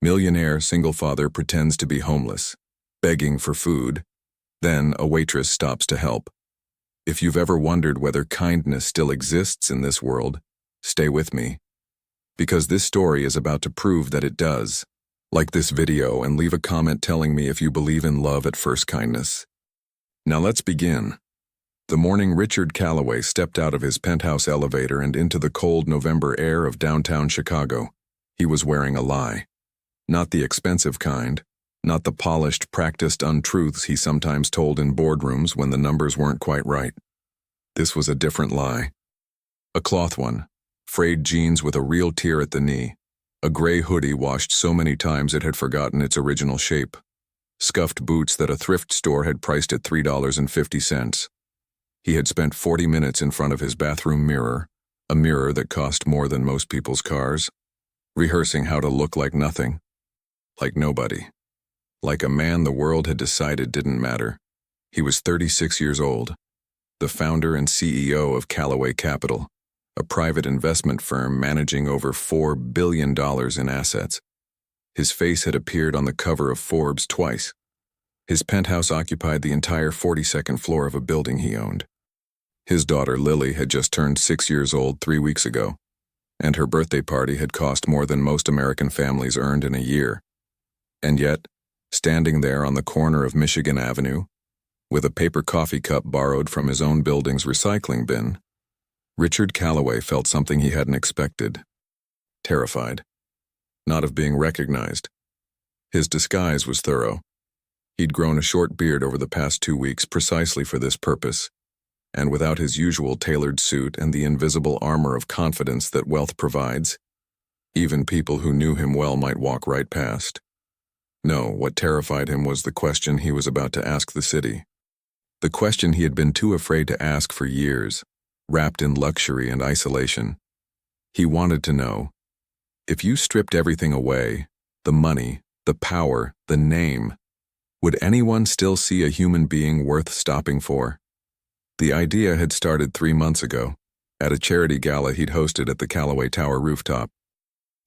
Millionaire single father pretends to be homeless, begging for food. Then a waitress stops to help. If you've ever wondered whether kindness still exists in this world, stay with me. Because this story is about to prove that it does. Like this video and leave a comment telling me if you believe in love at first kindness. Now let's begin. The morning Richard Calloway stepped out of his penthouse elevator and into the cold November air of downtown Chicago, he was wearing a lie. Not the expensive kind, not the polished, practiced untruths he sometimes told in boardrooms when the numbers weren't quite right. This was a different lie. A cloth one, frayed jeans with a real tear at the knee, a gray hoodie washed so many times it had forgotten its original shape, scuffed boots that a thrift store had priced at $3.50. He had spent 40 minutes in front of his bathroom mirror, a mirror that cost more than most people's cars, rehearsing how to look like nothing, like nobody, like a man the world had decided didn't matter. He was 36 years old, the founder and CEO of Callaway Capital, a private investment firm managing over $4 billion in assets. His face had appeared on the cover of Forbes twice. His penthouse occupied the entire 42nd floor of a building he owned. His daughter Lily had just turned 6 years old 3 weeks ago, and her birthday party had cost more than most American families earned in a year. And yet, standing there on the corner of Michigan Avenue, with a paper coffee cup borrowed from his own building's recycling bin, Richard Calloway felt something he hadn't expected. Terrified. Not of being recognized. His disguise was thorough. He'd grown a short beard over the past 2 weeks precisely for this purpose, and without his usual tailored suit and the invisible armor of confidence that wealth provides, even people who knew him well might walk right past. No, what terrified him was the question he was about to ask the city. The question he had been too afraid to ask for years, wrapped in luxury and isolation. He wanted to know, if you stripped everything away, the money, the power, the name, would anyone still see a human being worth stopping for? The idea had started 3 months ago, at a charity gala he'd hosted at the Callaway Tower rooftop.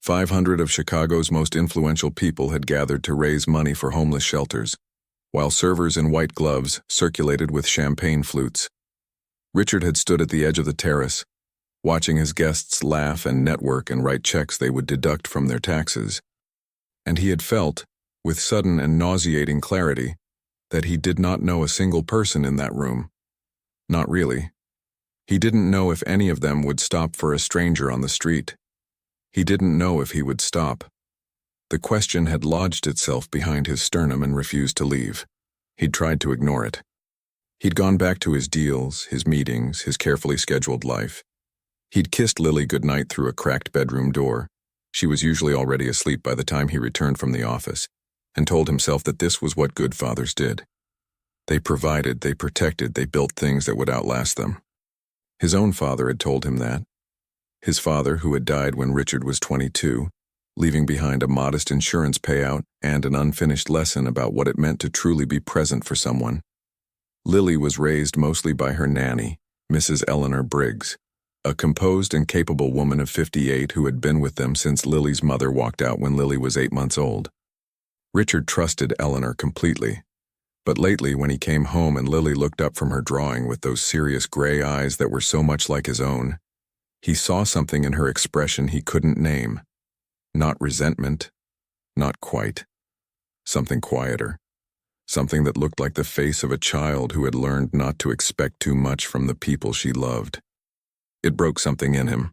500 of Chicago's most influential people had gathered to raise money for homeless shelters, while servers in white gloves circulated with champagne flutes. Richard had stood at the edge of the terrace, watching his guests laugh and network and write checks they would deduct from their taxes. And he had felt, with sudden and nauseating clarity, that he did not know a single person in that room. Not really. He didn't know if any of them would stop for a stranger on the street. He didn't know if he would stop. The question had lodged itself behind his sternum and refused to leave. He'd tried to ignore it. He'd gone back to his deals, his meetings, his carefully scheduled life. He'd kissed Lily goodnight through a cracked bedroom door. She was usually already asleep by the time he returned from the office, and told himself that this was what good fathers did. They provided, they protected, they built things that would outlast them. His own father had told him that. His father, who had died when Richard was 22, leaving behind a modest insurance payout and an unfinished lesson about what it meant to truly be present for someone. Lily was raised mostly by her nanny, Mrs. Eleanor Briggs, a composed and capable woman of 58 who had been with them since Lily's mother walked out when Lily was 8 months old. Richard trusted Eleanor completely, but lately when he came home and Lily looked up from her drawing with those serious gray eyes that were so much like his own, he saw something in her expression he couldn't name. Not resentment, not quite. Something quieter. Something that looked like the face of a child who had learned not to expect too much from the people she loved. It broke something in him.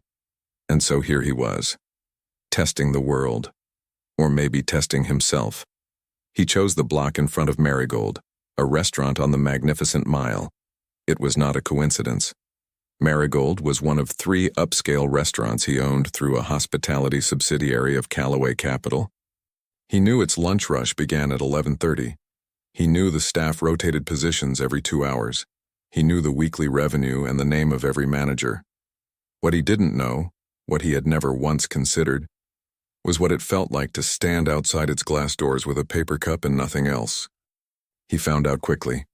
And so here he was, testing the world, or maybe testing himself. He chose the block in front of Marigold, a restaurant on the Magnificent Mile. It was not a coincidence. Marigold was one of 3 upscale restaurants he owned through a hospitality subsidiary of Callaway Capital. He knew its lunch rush began at 11:30. He knew the staff rotated positions every 2 hours. He knew the weekly revenue and the name of every manager. What he didn't know, what he had never once considered, was what it felt like to stand outside its glass doors with a paper cup and nothing else. He found out quickly.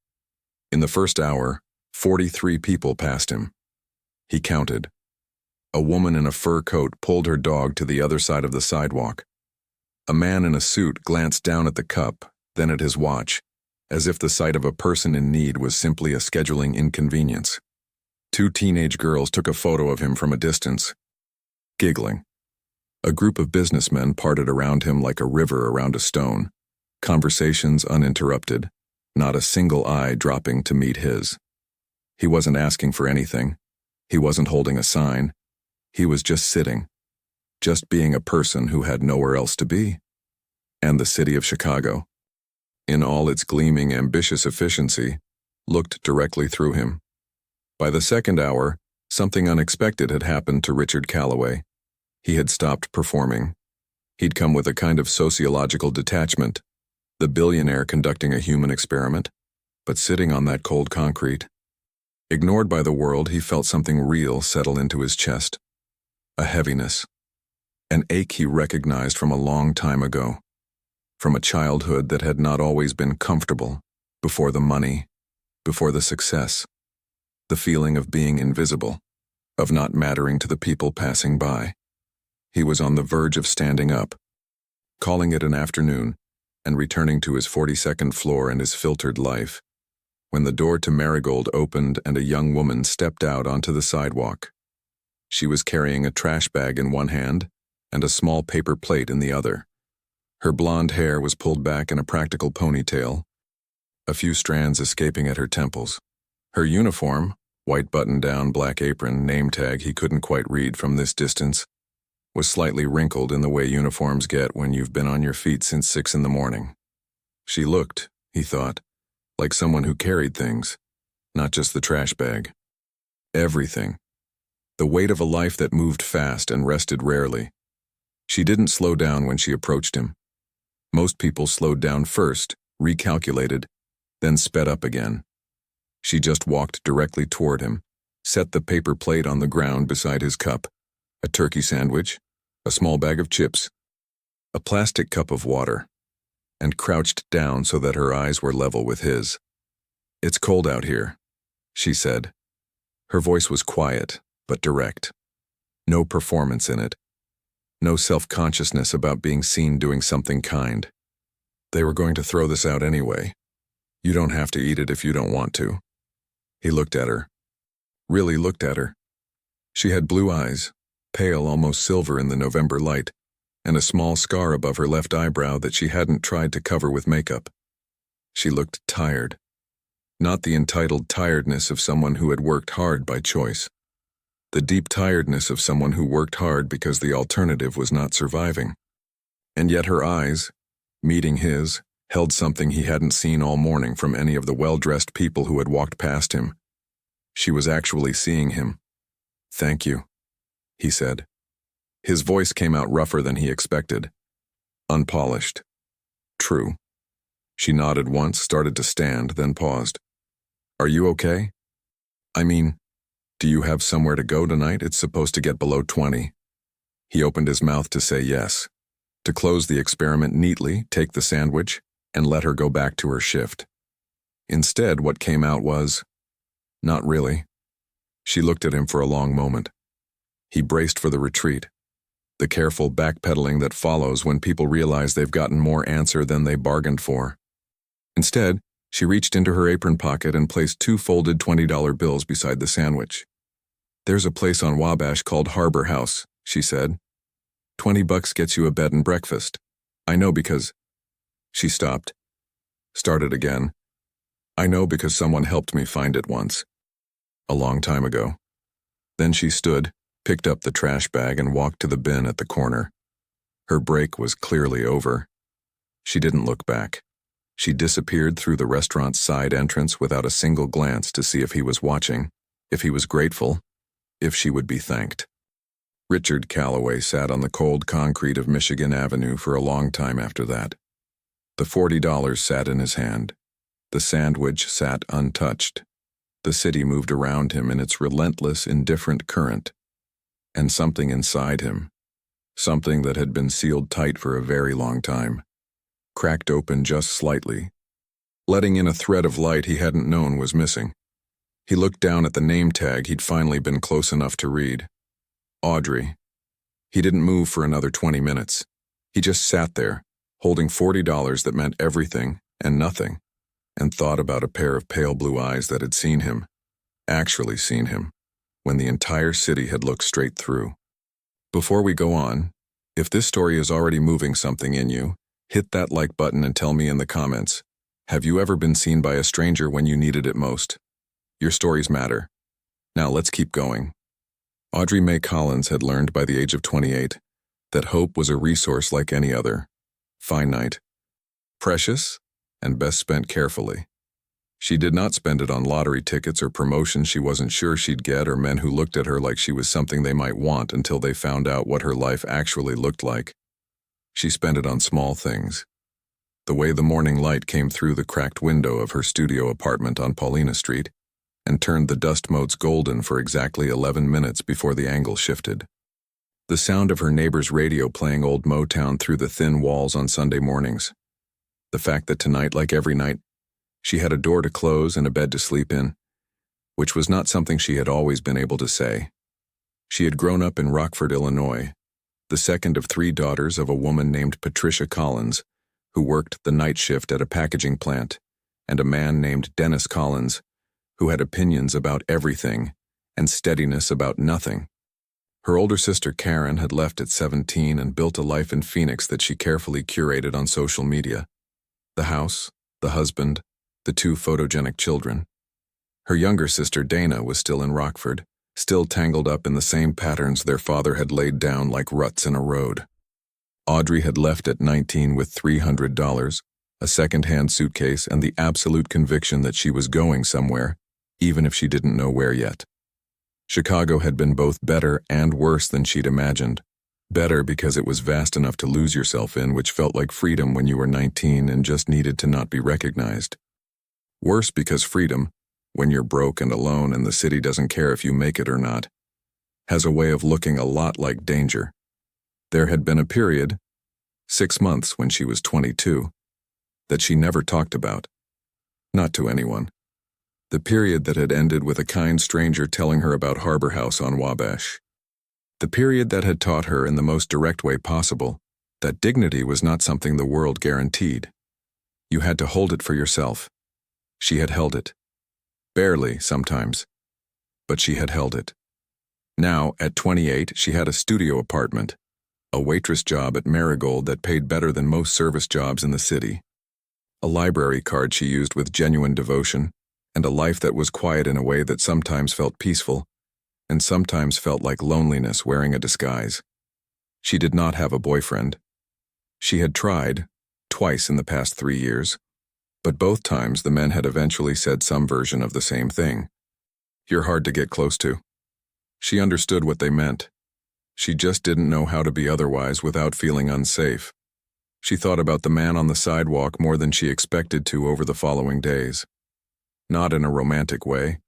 In the first hour, 43 people passed him. He counted. A woman in a fur coat pulled her dog to the other side of the sidewalk. A man in a suit glanced down at the cup, then at his watch, as if the sight of a person in need was simply a scheduling inconvenience. Two teenage girls took a photo of him from a distance, giggling. A group of businessmen parted around him like a river around a stone, conversations uninterrupted, not a single eye dropping to meet his. He wasn't asking for anything. He wasn't holding a sign. He was just sitting, just being a person who had nowhere else to be. And the city of Chicago, in all its gleaming, ambitious efficiency, looked directly through him. By the second hour, something unexpected had happened to Richard Calloway. He had stopped performing. He'd come with a kind of sociological detachment, the billionaire conducting a human experiment, but sitting on that cold concrete. Ignored by the world, he felt something real settle into his chest. A heaviness. An ache he recognized from a long time ago. From a childhood that had not always been comfortable, before the money, before the success. The feeling of being invisible, of not mattering to the people passing by. He was on the verge of standing up, calling it an afternoon, and returning to his 42nd floor and his filtered life, when the door to Marigold opened and a young woman stepped out onto the sidewalk. She was carrying a trash bag in one hand and a small paper plate in the other. Her blonde hair was pulled back in a practical ponytail, a few strands escaping at her temples. Her uniform, white button-down, black apron, name tag he couldn't quite read from this distance, was slightly wrinkled in the way uniforms get when you've been on your feet since 6 in the morning. She looked, he thought, like someone who carried things, not just the trash bag. Everything. The weight of a life that moved fast and rested rarely. She didn't slow down when she approached him. Most people slowed down first, recalculated, then sped up again. She just walked directly toward him, set the paper plate on the ground beside his cup, a turkey sandwich, a small bag of chips, a plastic cup of water, and crouched down so that her eyes were level with his. "It's cold out here," she said. Her voice was quiet, but direct. No performance in it. No self-consciousness about being seen doing something kind. "They were going to throw this out anyway. You don't have to eat it if you don't want to." He looked at her. Really looked at her. She had blue eyes, pale, almost silver in the November light, and a small scar above her left eyebrow that she hadn't tried to cover with makeup. She looked tired. Not the entitled tiredness of someone who had worked hard by choice. The deep tiredness of someone who worked hard because the alternative was not surviving. And yet her eyes, meeting his, held something he hadn't seen all morning from any of the well-dressed people who had walked past him. She was actually seeing him. "Thank you," he said. His voice came out rougher than he expected. Unpolished. True. She nodded once, started to stand, then paused. "Are you okay? I mean, do you have somewhere to go tonight? It's supposed to get below 20. He opened his mouth to say yes, to close the experiment neatly, take the sandwich, and let her go back to her shift. Instead, what came out was, "Not really." She looked at him for a long moment. He braced for the retreat, the careful backpedaling that follows when people realize they've gotten more answer than they bargained for. Instead, she reached into her apron pocket and placed 2 folded $20 bills beside the sandwich. "There's a place on Wabash called Harbor House," she said. $20 gets you a bed and breakfast. I know because..." She stopped, started again. "I know because someone helped me find it once. A long time ago." Then she stood, picked up the trash bag and walked to the bin at the corner. Her break was clearly over. She didn't look back. She disappeared through the restaurant's side entrance without a single glance to see if he was watching, if he was grateful, if she would be thanked. Richard Calloway sat on the cold concrete of Michigan Avenue for a long time after that. The $40 sat in his hand. The sandwich sat untouched. The city moved around him in its relentless, indifferent current. And something inside him, something that had been sealed tight for a very long time, cracked open just slightly, letting in a thread of light he hadn't known was missing. He looked down at the name tag he'd finally been close enough to read. Audrey. He didn't move for another 20 minutes. He just sat there, holding $40 that meant everything and nothing, and thought about a pair of pale blue eyes that had seen him, actually seen him, when the entire city had looked straight through. Before we go on, if this story is already moving something in you, hit that like button and tell me in the comments, have you ever been seen by a stranger when you needed it most? Your stories matter. Now let's keep going. Audrey Mae Collins had learned by the age of 28 that hope was a resource like any other, finite, precious, and best spent carefully. She did not spend it on lottery tickets or promotions she wasn't sure she'd get or men who looked at her like she was something they might want until they found out what her life actually looked like. She spent it on small things. The way the morning light came through the cracked window of her studio apartment on Paulina Street and turned the dust motes golden for exactly 11 minutes before the angle shifted. The sound of her neighbor's radio playing old Motown through the thin walls on Sunday mornings. The fact that tonight, like every night, she had a door to close and a bed to sleep in, which was not something she had always been able to say. She had grown up in Rockford, Illinois, the second of 3 daughters of a woman named Patricia Collins, who worked the night shift at a packaging plant, and a man named Dennis Collins, who had opinions about everything and steadiness about nothing. Her older sister Karen had left at 17 and built a life in Phoenix that she carefully curated on social media. The house, the husband, the 2 photogenic children. Her younger sister Dana was still in Rockford, still tangled up in the same patterns their father had laid down like ruts in a road. Audrey had left at 19 with $300, a second-hand suitcase, and the absolute conviction that she was going somewhere, even if she didn't know where yet. Chicago had been both better and worse than she'd imagined. Better because it was vast enough to lose yourself in, which felt like freedom when you were 19 and just needed to not be recognized. Worse because freedom, when you're broke and alone and the city doesn't care if you make it or not, has a way of looking a lot like danger. There had been a period, 6 months when she was 22, that she never talked about. Not to anyone. The period that had ended with a kind stranger telling her about Harbor House on Wabash. The period that had taught her in the most direct way possible that dignity was not something the world guaranteed. You had to hold it for yourself. She had held it. Barely, sometimes. But she had held it. Now, at 28, she had a studio apartment, a waitress job at Marigold that paid better than most service jobs in the city, a library card she used with genuine devotion, and a life that was quiet in a way that sometimes felt peaceful, and sometimes felt like loneliness wearing a disguise. She did not have a boyfriend. She had tried, twice in the past 3 years, but both times the men had eventually said some version of the same thing. You're hard to get close to. She understood what they meant. She just didn't know how to be otherwise without feeling unsafe. She thought about the man on the sidewalk more than she expected to over the following days. Not in a romantic way.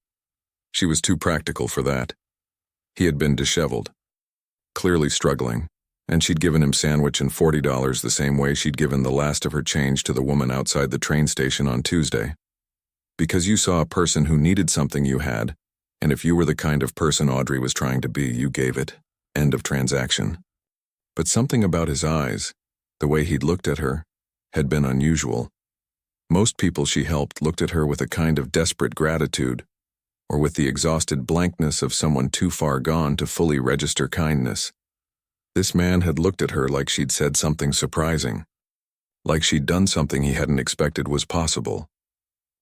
She was too practical for that. He had been disheveled, clearly struggling, and she'd given him sandwich and $40 the same way she'd given the last of her change to the woman outside the train station on Tuesday. Because you saw a person who needed something you had, and if you were the kind of person Audrey was trying to be, you gave it. End of transaction. But something about his eyes, the way he'd looked at her, had been unusual. Most people she helped looked at her with a kind of desperate gratitude, or with the exhausted blankness of someone too far gone to fully register kindness. This man had looked at her like she'd said something surprising, like she'd done something he hadn't expected was possible.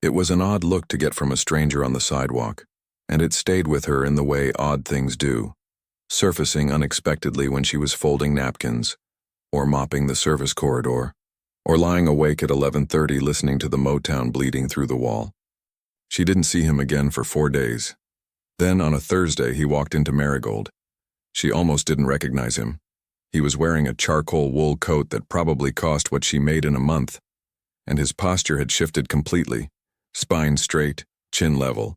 It was an odd look to get from a stranger on the sidewalk, and it stayed with her in the way odd things do, surfacing unexpectedly when she was folding napkins, or mopping the service corridor, or lying awake at 11:30 listening to the Motown bleeding through the wall. She didn't see him again for 4 days. Then on a Thursday he walked into Marigold. She almost didn't recognize him. He was wearing a charcoal wool coat that probably cost what she made in a month, and his posture had shifted completely, spine straight, chin level,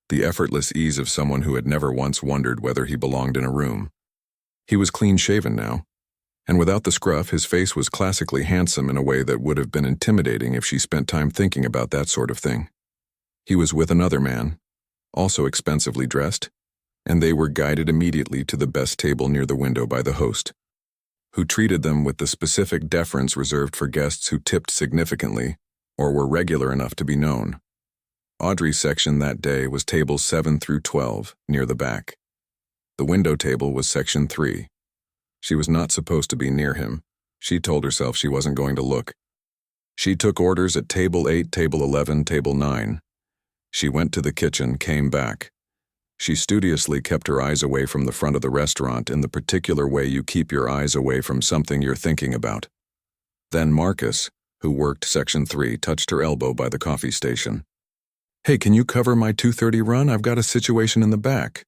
the effortless ease of someone who had never once wondered whether he belonged in a room. He was clean-shaven now, and without the scruff his face was classically handsome in a way that would have been intimidating if she spent time thinking about that sort of thing. He was with another man, also expensively dressed, and they were guided immediately to the best table near the window by the host. who treated them with the specific deference reserved for guests who tipped significantly or were regular enough to be known. Audrey's section that day was tables 7 through 12, near the back. The window table was section 3. She was not supposed to be near him. She told herself she wasn't going to look. She took orders at table 8, table 11, table 9. She went to the kitchen, came back. She studiously kept her eyes away from the front of the restaurant in the particular way you keep your eyes away from something you're thinking about. Then Marcus, who worked section 3, touched her elbow by the coffee station. "Hey, can you cover my 2:30 run? I've got a situation in the back."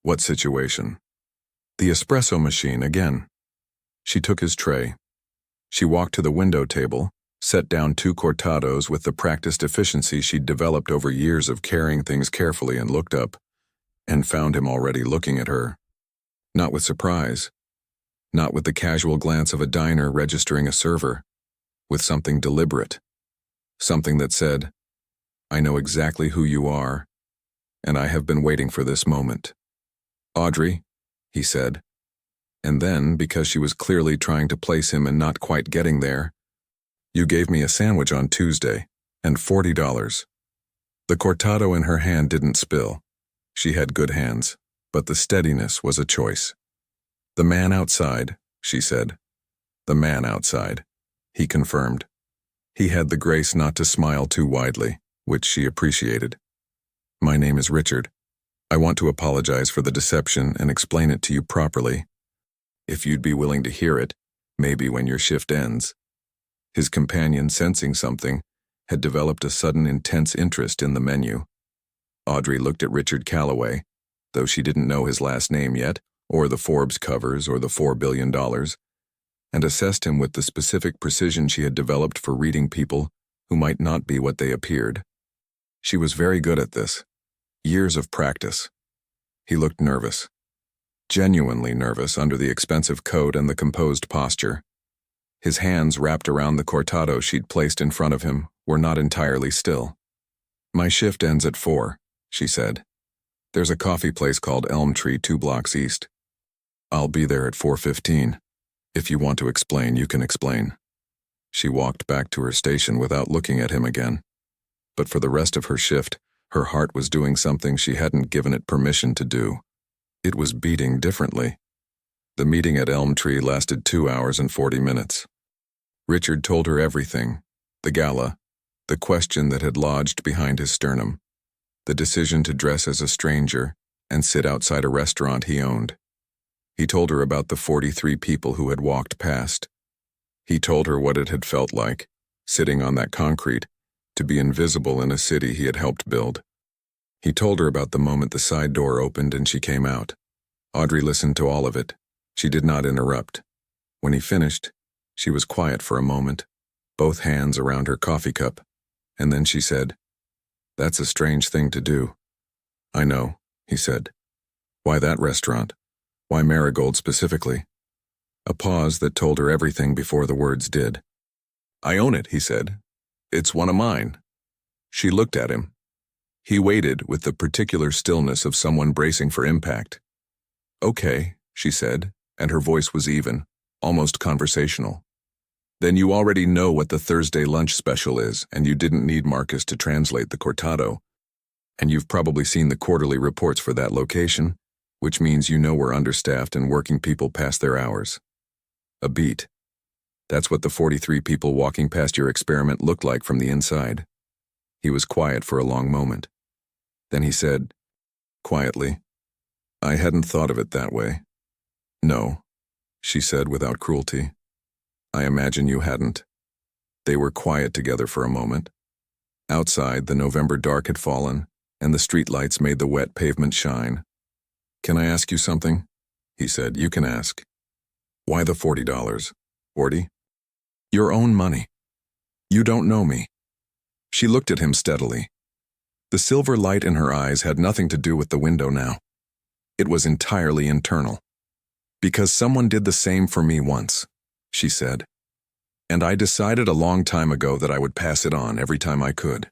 "What situation?" "The espresso machine again." She took his tray. She walked to the window table, set down 2 cortados with the practiced efficiency she'd developed over years of carrying things carefully, and looked up, and found him already looking at her. Not with surprise. Not with the casual glance of a diner registering a server. With something deliberate. Something that said, "I know exactly who you are, and I have been waiting for this moment." "Audrey," he said. And then, because she was clearly trying to place him and not quite getting there, "You gave me a sandwich on Tuesday, and $40. The cortado in her hand didn't spill. She had good hands, but the steadiness was a choice. "The man outside," she said. "The man outside," he confirmed. He had the grace not to smile too widely, which she appreciated. "My name is Richard. I want to apologize for the deception and explain it to you properly. If you'd be willing to hear it, maybe when your shift ends." His companion, sensing something, had developed a sudden intense interest in the menu. Audrey looked at Richard Calloway, though she didn't know his last name yet, or the Forbes covers, or the $4 billion, and assessed him with the specific precision she had developed for reading people who might not be what they appeared. She was very good at this. Years of practice. He looked nervous. Genuinely nervous under the expensive coat and the composed posture. His hands, wrapped around the cortado she'd placed in front of him, were not entirely still. "My shift ends at 4, she said. "There's a coffee place called Elm Tree 2 blocks east. I'll be there at 4:15. If you want to explain, you can explain." She walked back to her station without looking at him again. But for the rest of her shift, her heart was doing something she hadn't given it permission to do. It was beating differently. The meeting at Elm Tree lasted 2 hours and 40 minutes. Richard told her everything: the gala, the question that had lodged behind his sternum, the decision to dress as a stranger and sit outside a restaurant he owned. He told her about the 43 people who had walked past. He told her what it had felt like, sitting on that concrete, to be invisible in a city he had helped build. He told her about the moment the side door opened and she came out. Audrey listened to all of it. She did not interrupt. When he finished, she was quiet for a moment, both hands around her coffee cup, and then she said, "That's a strange thing to do." "I know," he said. "Why that restaurant? Why Marigold specifically?" A pause that told her everything before the words did. "I own it," he said. "It's one of mine." She looked at him. He waited with the particular stillness of someone bracing for impact. "Okay," she said, and her voice was even, almost conversational. "Then you already know what the Thursday lunch special is, and you didn't need Marcus to translate the cortado. And you've probably seen the quarterly reports for that location, which means you know we're understaffed and working people past their hours. A beat. That's what the 43 people walking past your experiment looked like from the inside." He was quiet for a long moment. Then he said, quietly, "I hadn't thought of it that way." "No," she said without cruelty. "I imagine you hadn't." They were quiet together for a moment. Outside, the November dark had fallen, and the streetlights made the wet pavement shine. "Can I ask you something?" he said. "You can ask." "Why the $40? 40? Your own money. You don't know me." She looked at him steadily. The silver light in her eyes had nothing to do with the window now. It was entirely internal. "Because someone did the same for me once," she said. "And I decided a long time ago that I would pass it on every time I could."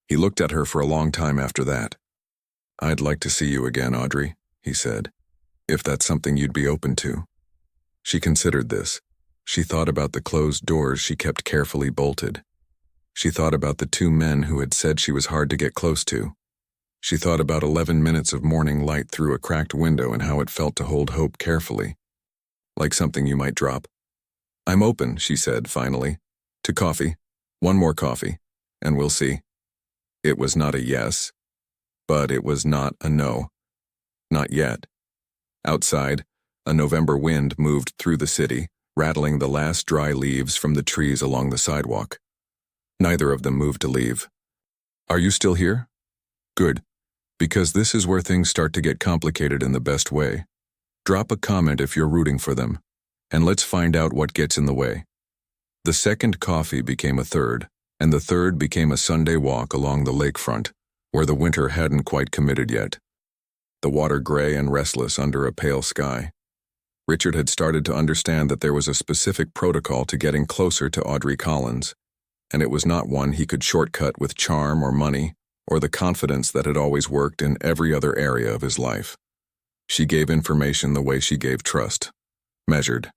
He looked at her for a long time after that. "I'd like to see you again, Audrey," he said, "if that's something you'd be open to." She considered this. She thought about the closed doors she kept carefully bolted. She thought about the two men who had said she was hard to get close to. She thought about 11 minutes of morning light through a cracked window and how it felt to hold hope carefully, like something you might drop. "I'm open," she said, finally. "To coffee. One more coffee, and we'll see." It was not a yes, but it was not a no. Not yet. Outside, a November wind moved through the city, rattling the last dry leaves from the trees along the sidewalk. Neither of them moved to leave. "Are you still here?" "Good, because this is where things start to get complicated in the best way. Drop a comment if you're rooting for them, and let's find out what gets in the way." The second coffee became a third, and the third became a Sunday walk along the lakefront, where the winter hadn't quite committed yet. The water gray and restless under a pale sky. Richard had started to understand that there was a specific protocol to getting closer to Audrey Collins, and it was not one he could shortcut with charm or money, or the confidence that had always worked in every other area of his life. She gave information the way she gave trust. Measured.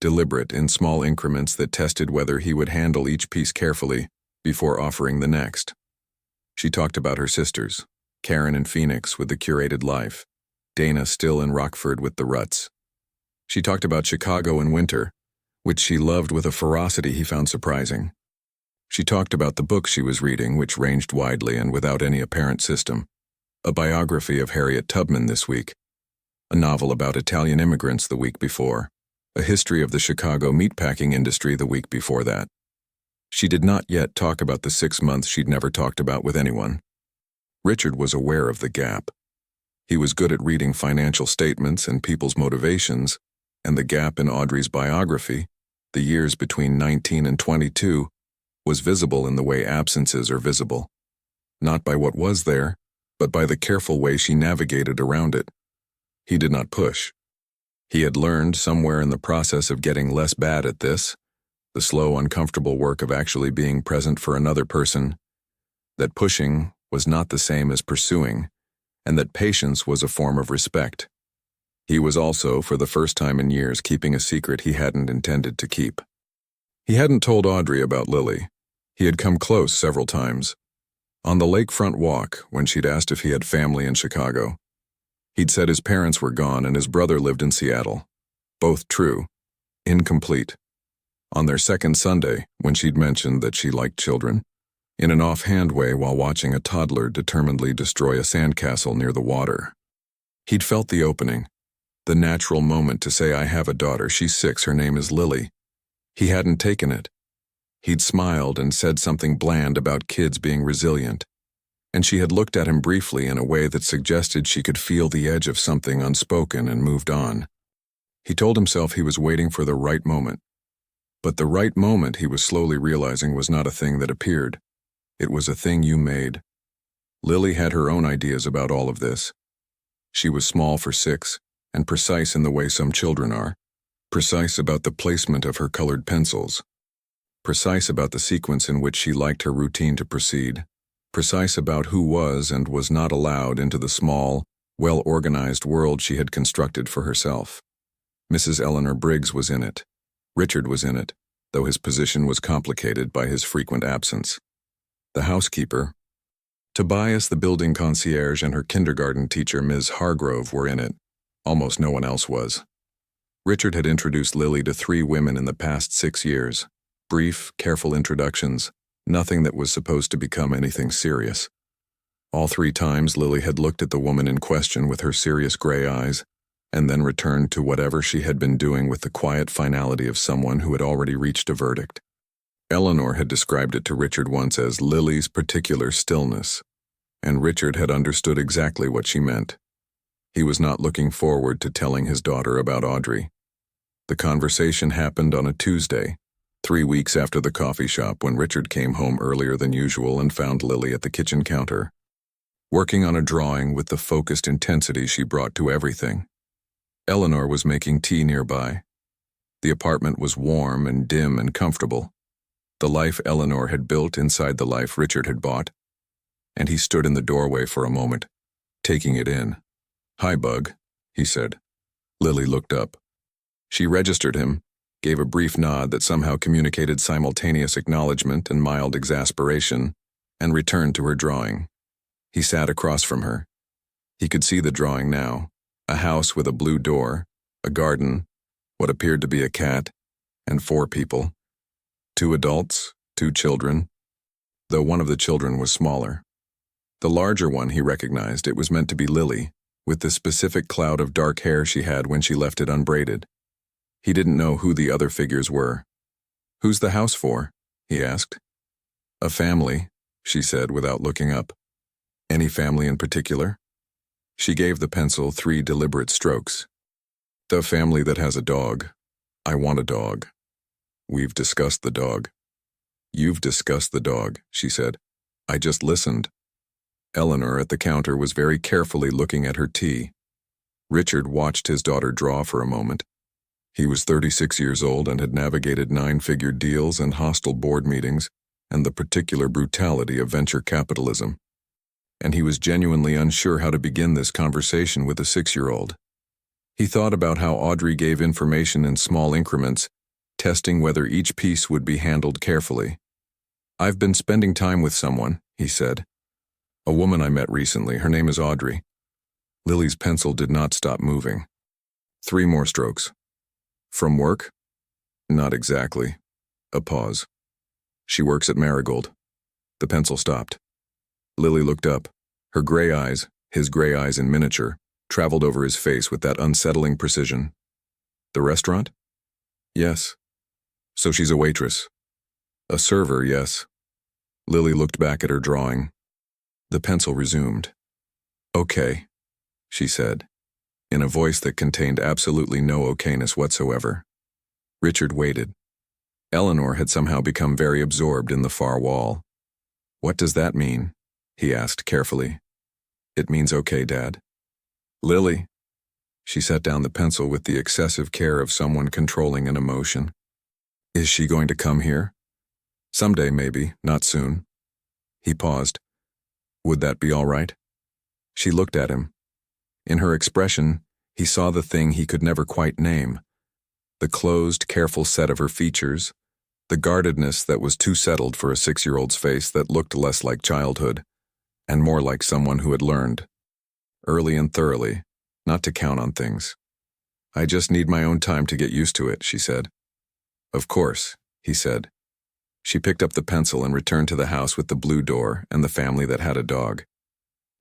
Deliberate in small increments that tested whether he would handle each piece carefully before offering the next. She talked about her sisters, Karen in Phoenix with the curated life, Dana still in Rockford with the ruts. She talked about Chicago in winter, which she loved with a ferocity he found surprising. She talked about the book she was reading, which ranged widely and without any apparent system. A biography of Harriet Tubman this week, a novel about Italian immigrants the week before, a history of the Chicago meatpacking industry the week before that. She did not yet talk about the 6 months she'd never talked about with anyone. Richard was aware of the gap. He was good at reading financial statements and people's motivations, and the gap in Audrey's biography, the years between 19 and 22, was visible in the way absences are visible. Not by what was there, but by the careful way she navigated around it. He did not push. He had learned somewhere in the process of getting less bad at this, the slow, uncomfortable work of actually being present for another person, that pushing was not the same as pursuing, and that patience was a form of respect. He was also, for the first time in years, keeping a secret he hadn't intended to keep. He hadn't told Audrey about Lily. He had come close several times. On the lakefront walk, when she'd asked if he had family in Chicago. He'd said his parents were gone and his brother lived in Seattle. Both true. Incomplete. On their second Sunday, when she'd mentioned that she liked children, in an offhand way while watching a toddler determinedly destroy a sandcastle near the water. He'd felt the opening, the natural moment to say, "I have a daughter, she's 6, her name is Lily." He hadn't taken it. He'd smiled and said something bland about kids being resilient, and she had looked at him briefly in a way that suggested she could feel the edge of something unspoken and moved on. He told himself he was waiting for the right moment. But the right moment, he was slowly realizing, was not a thing that appeared. It was a thing you made. Lily had her own ideas about all of this. She was small for 6, and precise in the way some children are. Precise about the placement of her colored pencils. Precise about the sequence in which she liked her routine to proceed. Precise about who was and was not allowed into the small, well-organized world she had constructed for herself. Mrs. Eleanor Briggs was in it. Richard was in it, though his position was complicated by his frequent absence. The housekeeper, Tobias the building concierge, and her kindergarten teacher, Ms. Hargrove, were in it. Almost no one else was. Richard had introduced Lily to 3 women in the past 6 years. Brief, careful introductions, nothing that was supposed to become anything serious. All 3 times Lily had looked at the woman in question with her serious gray eyes, and then returned to whatever she had been doing with the quiet finality of someone who had already reached a verdict. Eleanor had described it to Richard once as Lily's particular stillness, and Richard had understood exactly what she meant. He was not looking forward to telling his daughter about Audrey. The conversation happened on a Tuesday, 3 weeks after the coffee shop, when Richard came home earlier than usual and found Lily at the kitchen counter, working on a drawing with the focused intensity she brought to everything. Eleanor was making tea nearby. The apartment was warm and dim and comfortable, the life Eleanor had built inside the life Richard had bought, and he stood in the doorway for a moment, taking it in. "Hi, Bug," he said. Lily looked up. She registered him, gave a brief nod that somehow communicated simultaneous acknowledgement and mild exasperation, and returned to her drawing. He sat across from her. He could see the drawing now, a house with a blue door, a garden, what appeared to be a cat, and 4 people. 2 adults, 2 children, though one of the children was smaller. The larger one he recognized. It was meant to be Lily, with the specific cloud of dark hair she had when she left it unbraided. He didn't know who the other figures were. "Who's the house for?" he asked. "A family," she said without looking up. "Any family in particular?" She gave the pencil 3 deliberate strokes. "The family that has a dog. I want a dog. We've discussed the dog." "You've discussed the dog," she said. "I just listened." Eleanor at the counter was very carefully looking at her tea. Richard watched his daughter draw for a moment. He was 36 years old and had navigated 9-figure deals and hostile board meetings and the particular brutality of venture capitalism. And he was genuinely unsure how to begin this conversation with a 6-year-old. He thought about how Audrey gave information in small increments, testing whether each piece would be handled carefully. "I've been spending time with someone," he said. "A woman I met recently. Her name is Audrey." Lily's pencil did not stop moving. 3 more strokes. "From work?" "Not exactly." A pause. "She works at Marigold." The pencil stopped. Lily looked up. Her gray eyes, his gray eyes in miniature, traveled over his face with that unsettling precision. "The restaurant?" "Yes." "So she's a waitress?" "A server, yes." Lily looked back at her drawing. The pencil resumed. "Okay," she said, in a voice that contained absolutely no okayness whatsoever. Richard waited. Eleanor had somehow become very absorbed in the far wall. "What does that mean?" he asked carefully. "It means okay, Dad." "Lily." She set down the pencil with the excessive care of someone controlling an emotion. "Is she going to come here?" "Someday, maybe, not soon." He paused. "Would that be all right?" She looked at him. In her expression, he saw the thing he could never quite name. The closed, careful set of her features, the guardedness that was too settled for a 6-year-old's face that looked less like childhood, and more like someone who had learned, early and thoroughly, not to count on things. "I just need my own time to get used to it," she said. "Of course," he said. She picked up the pencil and returned to the house with the blue door and the family that had a dog.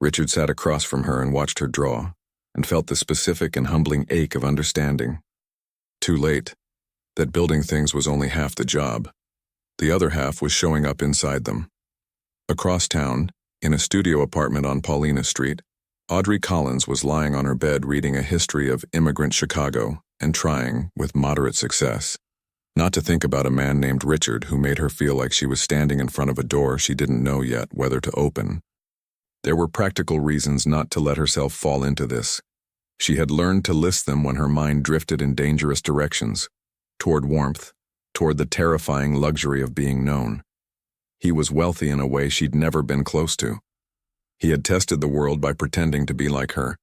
Richard sat across from her and watched her draw, and felt the specific and humbling ache of understanding. Too late. That building things was only half the job. The other half was showing up inside them. Across town, in a studio apartment on Paulina Street, Audrey Collins was lying on her bed reading a history of immigrant Chicago and trying, with moderate success, not to think about a man named Richard who made her feel like she was standing in front of a door she didn't know yet whether to open. There were practical reasons not to let herself fall into this. She had learned to list them when her mind drifted in dangerous directions, toward warmth, toward the terrifying luxury of being known. He was wealthy in a way she'd never been close to. He had tested the world by pretending to be like her.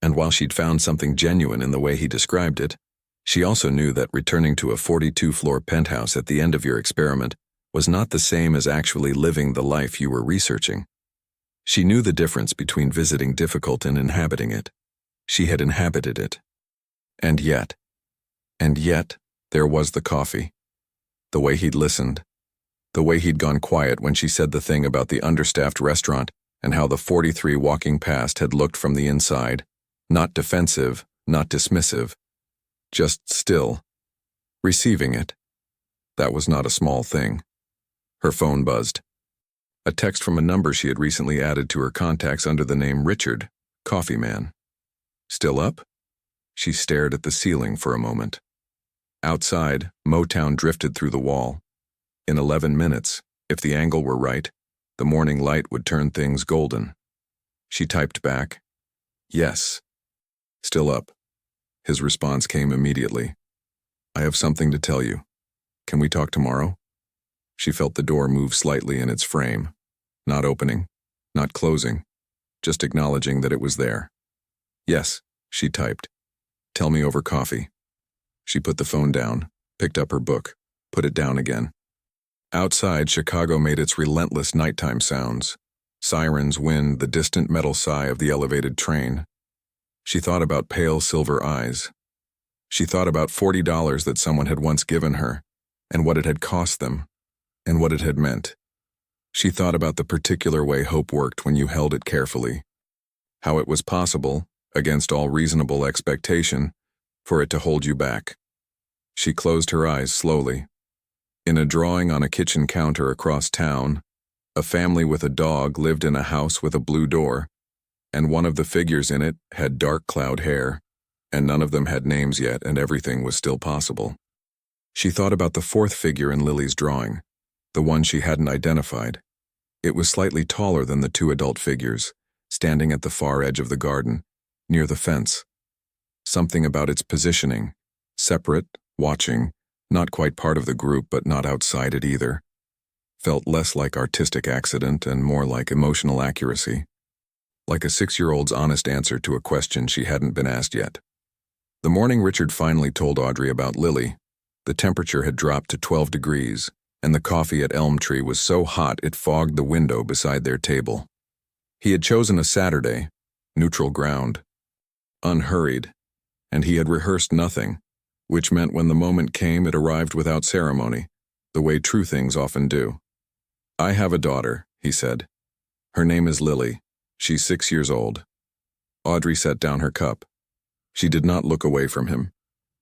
And while she'd found something genuine in the way he described it, she also knew that returning to a 42-floor penthouse at the end of your experiment was not the same as actually living the life you were researching. She knew the difference between visiting difficult and inhabiting it. She had inhabited it. And yet, there was the coffee. The way he'd listened. The way he'd gone quiet when she said the thing about the understaffed restaurant and how the 43 walking past had looked from the inside, not defensive, not dismissive, just still, receiving it. That was not a small thing. Her phone buzzed. A text from a number she had recently added to her contacts under the name Richard, Coffee Man. Still up? She stared at the ceiling for a moment. Outside, Motown drifted through the wall. In 11 minutes, if the angle were right, the morning light would turn things golden. She typed back, "Yes." "Still up." His response came immediately. "I have something to tell you. Can we talk tomorrow?" She felt the door move slightly in its frame, not opening, not closing, just acknowledging that it was there. "Yes," she typed. "Tell me over coffee." She put the phone down, picked up her book, put it down again. Outside, Chicago made its relentless nighttime sounds. Sirens, wind, the distant metal sigh of the elevated train. She thought about pale silver eyes. She thought about $40 that someone had once given her, and what it had cost them, and what it had meant. She thought about the particular way hope worked when you held it carefully. How it was possible, against all reasonable expectation, for it to hold you back. She closed her eyes slowly. In a drawing on a kitchen counter across town, a family with a dog lived in a house with a blue door, and one of the figures in it had dark cloud hair, and none of them had names yet, and everything was still possible. She thought about the fourth figure in Lily's drawing, the one she hadn't identified. It was slightly taller than the two adult figures, standing at the far edge of the garden, near the fence. Something about its positioning, separate, watching, not quite part of the group but not outside it either, felt less like artistic accident and more like emotional accuracy. Like a 6-year-old's honest answer to a question she hadn't been asked yet. The morning Richard finally told Audrey about Lily, the temperature had dropped to 12 degrees, and the coffee at Elm Tree was so hot it fogged the window beside their table. He had chosen a Saturday, neutral ground, unhurried, and he had rehearsed nothing, which meant when the moment came it arrived without ceremony, the way true things often do. "I have a daughter," he said. "Her name is Lily. She's 6 years old." Audrey set down her cup. She did not look away from him.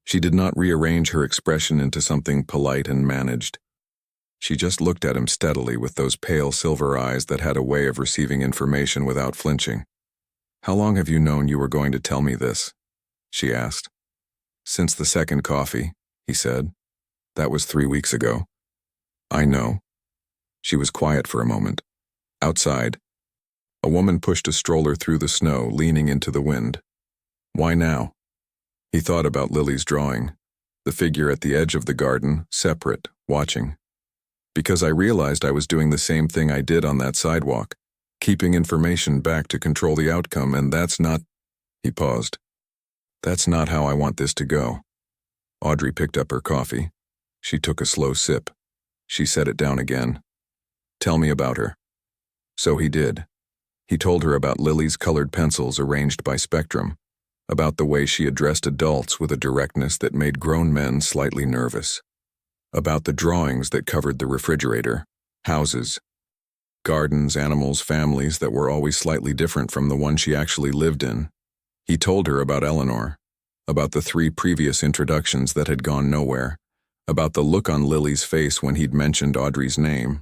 She did not rearrange her expression into something polite and managed. She just looked at him steadily with those pale silver eyes that had a way of receiving information without flinching. "How long have you known you were going to tell me this?" she asked. "Since the second coffee," he said. "That was 3 weeks ago." "I know." She was quiet for a moment. Outside, a woman pushed a stroller through the snow, leaning into the wind. Why now? He thought about Lily's drawing, the figure at the edge of the garden, separate, watching. "Because I realized I was doing the same thing I did on that sidewalk, keeping information back to control the outcome, and that's not—" He paused. "That's not how I want this to go." Audrey picked up her coffee. She took a slow sip. She set it down again. "Tell me about her." So he did. He told her about Lily's colored pencils arranged by spectrum, about the way she addressed adults with a directness that made grown men slightly nervous, about the drawings that covered the refrigerator, houses, gardens, animals, families that were always slightly different from the one she actually lived in. He told her about Eleanor, about the 3 previous introductions that had gone nowhere, about the look on Lily's face when he'd mentioned Audrey's name,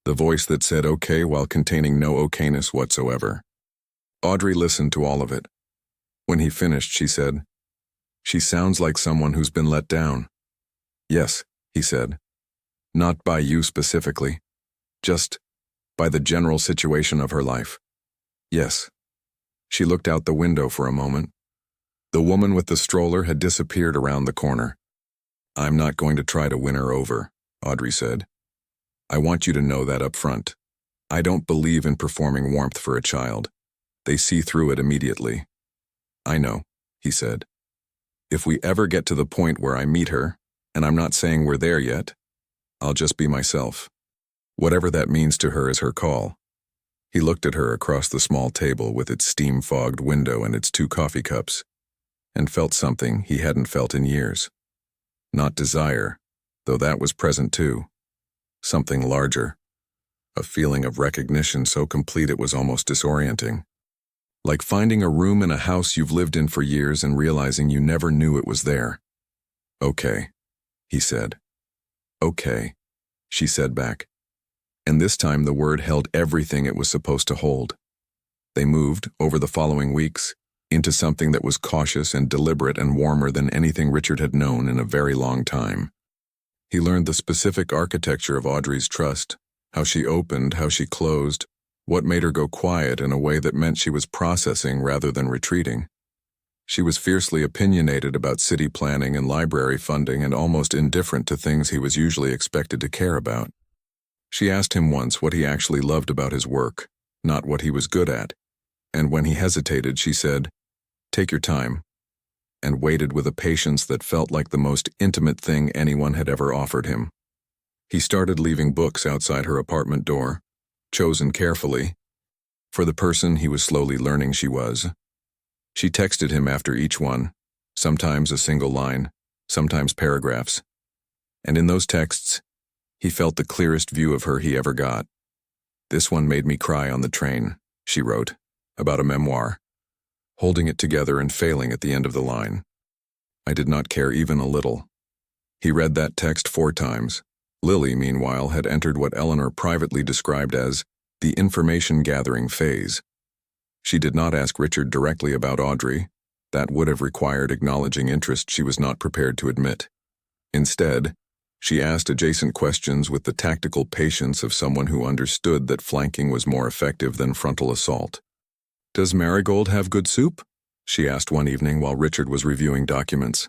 the voice that said okay while containing no okayness whatsoever. Audrey listened to all of it. When he finished, she said, "She sounds like someone who's been let down." "Yes," he said. "Not by you specifically, just by the general situation of her life." "Yes." She looked out the window for a moment. The woman with the stroller had disappeared around the corner. "I'm not going to try to win her over," Audrey said. "I want you to know that up front. I don't believe in performing warmth for a child. They see through it immediately." "I know," he said. "If we ever get to the point where I meet her, and I'm not saying we're there yet, I'll just be myself. Whatever that means to her is her call." He looked at her across the small table with its steam-fogged window and its 2 coffee cups, and felt something he hadn't felt in years. Not desire, though that was present too. Something larger. A feeling of recognition so complete it was almost disorienting. Like finding a room in a house you've lived in for years and realizing you never knew it was there. "Okay," he said. "Okay," she said back. And this time the word held everything it was supposed to hold. They moved, over the following weeks, into something that was cautious and deliberate and warmer than anything Richard had known in a very long time. He learned the specific architecture of Audrey's trust, how she opened, how she closed, what made her go quiet in a way that meant she was processing rather than retreating. She was fiercely opinionated about city planning and library funding and almost indifferent to things he was usually expected to care about. She asked him once what he actually loved about his work, not what he was good at, and when he hesitated, she said, "Take your time." and waited with a patience that felt like the most intimate thing anyone had ever offered him. He started leaving books outside her apartment door, chosen carefully, for the person he was slowly learning she was. She texted him after each one, sometimes a single line, sometimes paragraphs. And in those texts, he felt the clearest view of her he ever got. "This one made me cry on the train," she wrote, about a memoir, holding it together and failing at the end of the line. "I did not care even a little." He read that text 4 times. Lily, meanwhile, had entered what Eleanor privately described as the information-gathering phase. She did not ask Richard directly about Audrey. That would have required acknowledging interest she was not prepared to admit. Instead, she asked adjacent questions with the tactical patience of someone who understood that flanking was more effective than frontal assault. "Does Marigold have good soup?" she asked one evening while Richard was reviewing documents.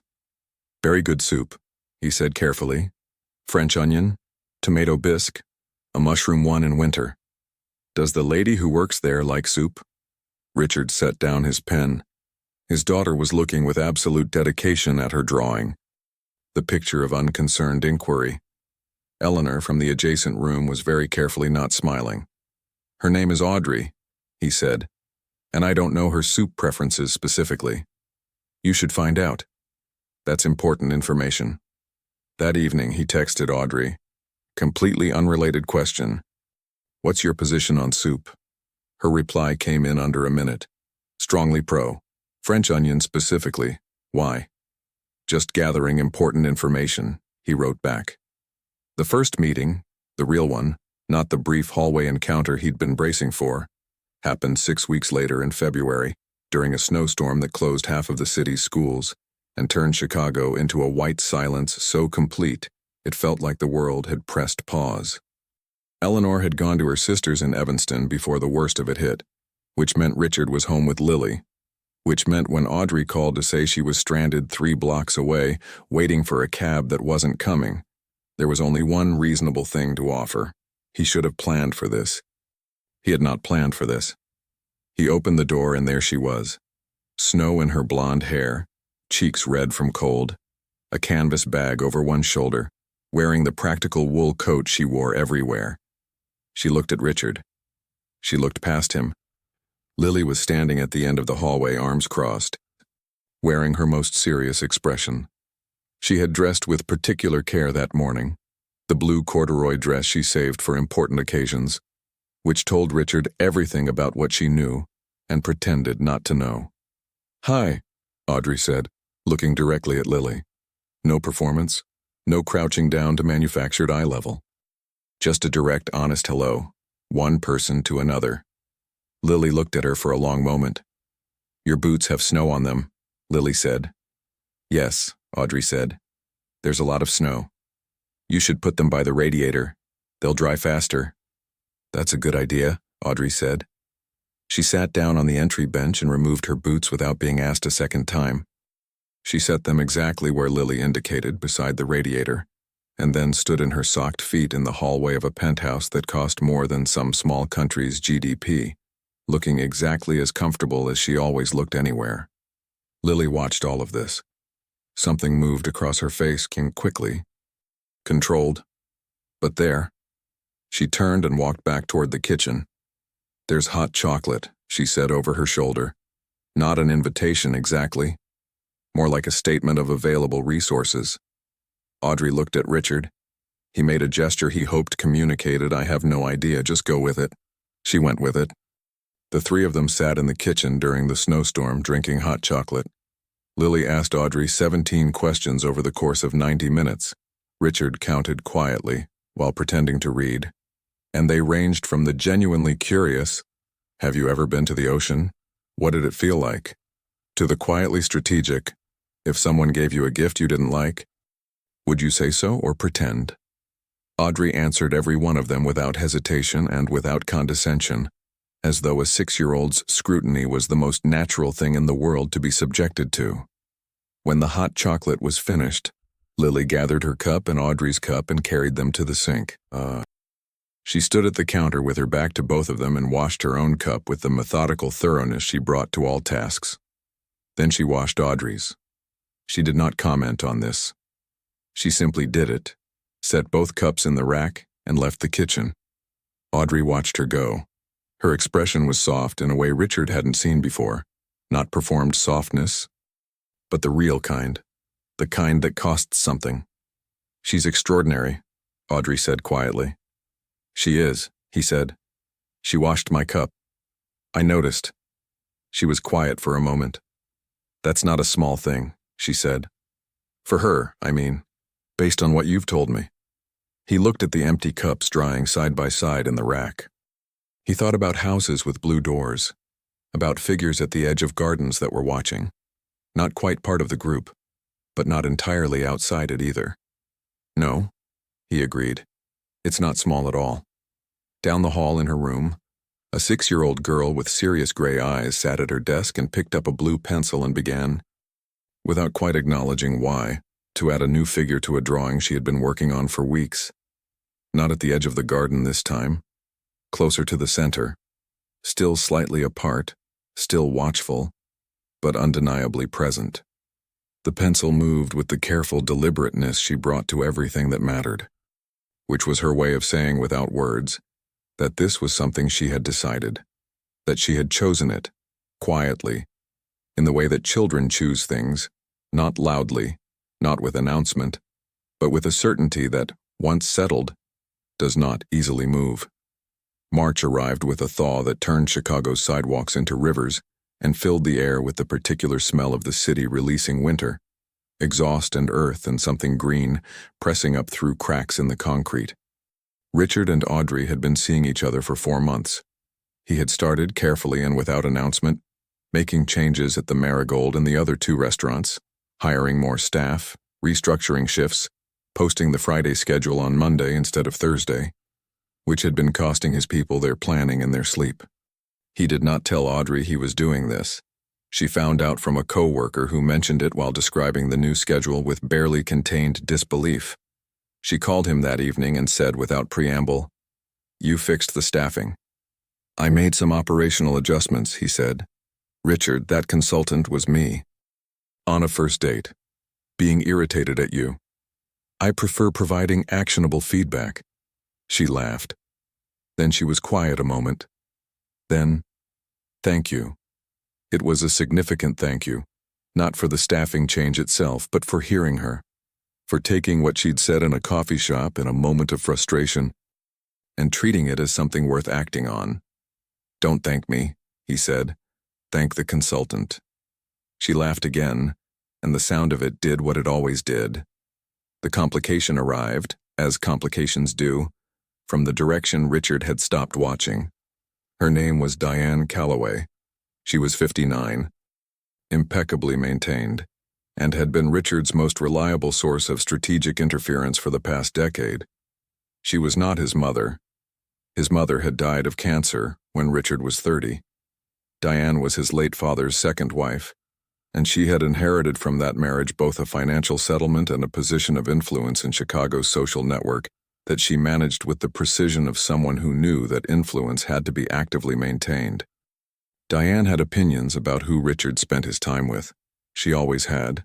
"Very good soup," he said carefully. "French onion, tomato bisque, a mushroom one in winter. Does the lady who works there like soup?" Richard set down his pen. His daughter was looking with absolute dedication at her drawing, the picture of unconcerned inquiry. Eleanor from the adjacent room was very carefully not smiling. "Her name is Audrey," he said, "and I don't know her soup preferences specifically. You should find out. That's important information." That evening he texted Audrey. Completely unrelated question. "What's your position on soup?" Her reply came in under a minute. "Strongly pro. French onion specifically. Why?" "Just gathering important information," he wrote back. The first meeting, the real one, not the brief hallway encounter he'd been bracing for, happened 6 weeks later in February, during a snowstorm that closed half of the city's schools and turned Chicago into a white silence so complete it felt like the world had pressed pause. Eleanor had gone to her sister's in Evanston before the worst of it hit, which meant Richard was home with Lily, which meant when Audrey called to say she was stranded 3 blocks away, waiting for a cab that wasn't coming, there was only one reasonable thing to offer. He should have planned for this. He had not planned for this. He opened the door and there she was. Snow in her blonde hair, cheeks red from cold, a canvas bag over one shoulder, wearing the practical wool coat she wore everywhere. She looked at Richard. She looked past him. Lily was standing at the end of the hallway, arms crossed, wearing her most serious expression. She had dressed with particular care that morning, the blue corduroy dress she saved for important occasions, which told Richard everything about what she knew and pretended not to know. "Hi," Audrey said, looking directly at Lily. No performance, no crouching down to manufactured eye level. Just a direct, honest hello, one person to another. Lily looked at her for a long moment. "Your boots have snow on them," Lily said. "Yes," Audrey said. "There's a lot of snow. You should put them by the radiator. They'll dry faster." "That's a good idea," Audrey said. She sat down on the entry bench and removed her boots without being asked a second time. She set them exactly where Lily indicated, beside the radiator, and then stood in her socked feet in the hallway of a penthouse that cost more than some small country's GDP, looking exactly as comfortable as she always looked anywhere. Lily watched all of this. Something moved across her face, came quickly, controlled. But there. She turned and walked back toward the kitchen. "There's hot chocolate," she said over her shoulder. Not an invitation exactly. More like a statement of available resources. Audrey looked at Richard. He made a gesture he hoped communicated, "I have no idea, just go with it." She went with it. The 3 of them sat in the kitchen during the snowstorm drinking hot chocolate. Lily asked Audrey 17 questions over the course of 90 minutes. Richard counted quietly while pretending to read. And they ranged from the genuinely curious, "Have you ever been to the ocean? What did it feel like?" to the quietly strategic, "If someone gave you a gift you didn't like, would you say so or pretend?" Audrey answered every one of them without hesitation and without condescension, as though a 6-year-old's scrutiny was the most natural thing in the world to be subjected to. When the hot chocolate was finished, Lily gathered her cup and Audrey's cup and carried them to the sink. She stood at the counter with her back to both of them and washed her own cup with the methodical thoroughness she brought to all tasks. Then she washed Audrey's. She did not comment on this. She simply did it, set both cups in the rack, and left the kitchen. Audrey watched her go. Her expression was soft in a way Richard hadn't seen before. Not performed softness, but the real kind. The kind that costs something. "She's extraordinary," Audrey said quietly. "She is," he said. "She washed my cup. I noticed." She was quiet for a moment. "That's not a small thing," she said. "For her, I mean, based on what you've told me." He looked at the empty cups drying side by side in the rack. He thought about houses with blue doors, about figures at the edge of gardens that were watching. Not quite part of the group, but not entirely outside it either. "No," he agreed. "It's not small at all." Down the hall in her room, a 6-year-old girl with serious gray eyes sat at her desk and picked up a blue pencil and began, without quite acknowledging why, to add a new figure to a drawing she had been working on for weeks. Not at the edge of the garden this time, closer to the center, still slightly apart, still watchful, but undeniably present. The pencil moved with the careful deliberateness she brought to everything that mattered, which was her way of saying without words that this was something she had decided, that she had chosen it, quietly, in the way that children choose things, not loudly, not with announcement, but with a certainty that, once settled, does not easily move. March arrived with a thaw that turned Chicago's sidewalks into rivers and filled the air with the particular smell of the city releasing winter, exhaust and earth and something green pressing up through cracks in the concrete. Richard and Audrey had been seeing each other for 4 months. He had started carefully and without announcement, making changes at the Marigold and the other 2 restaurants, hiring more staff, restructuring shifts, posting the Friday schedule on Monday instead of Thursday, which had been costing his people their planning and their sleep. He did not tell Audrey he was doing this. She found out from a co-worker who mentioned it while describing the new schedule with barely contained disbelief. She called him that evening and said without preamble, "You fixed the staffing." "I made some operational adjustments," he said. "Richard, that consultant was me. On a first date. Being irritated at you. I prefer providing actionable feedback." She laughed. Then she was quiet a moment. Then, "Thank you." It was a significant thank you, not for the staffing change itself, but for hearing her, for taking what she'd said in a coffee shop in a moment of frustration and treating it as something worth acting on. "Don't thank me," he said. "Thank the consultant." She laughed again, and the sound of it did what it always did. The complication arrived, as complications do, from the direction Richard had stopped watching. Her name was Diane Calloway. She was 59, impeccably maintained, and had been Richard's most reliable source of strategic interference for the past decade. She was not his mother. His mother had died of cancer when Richard was 30. Diane was his late father's second wife, and she had inherited from that marriage both a financial settlement and a position of influence in Chicago's social network that she managed with the precision of someone who knew that influence had to be actively maintained. Diane had opinions about who Richard spent his time with. She always had.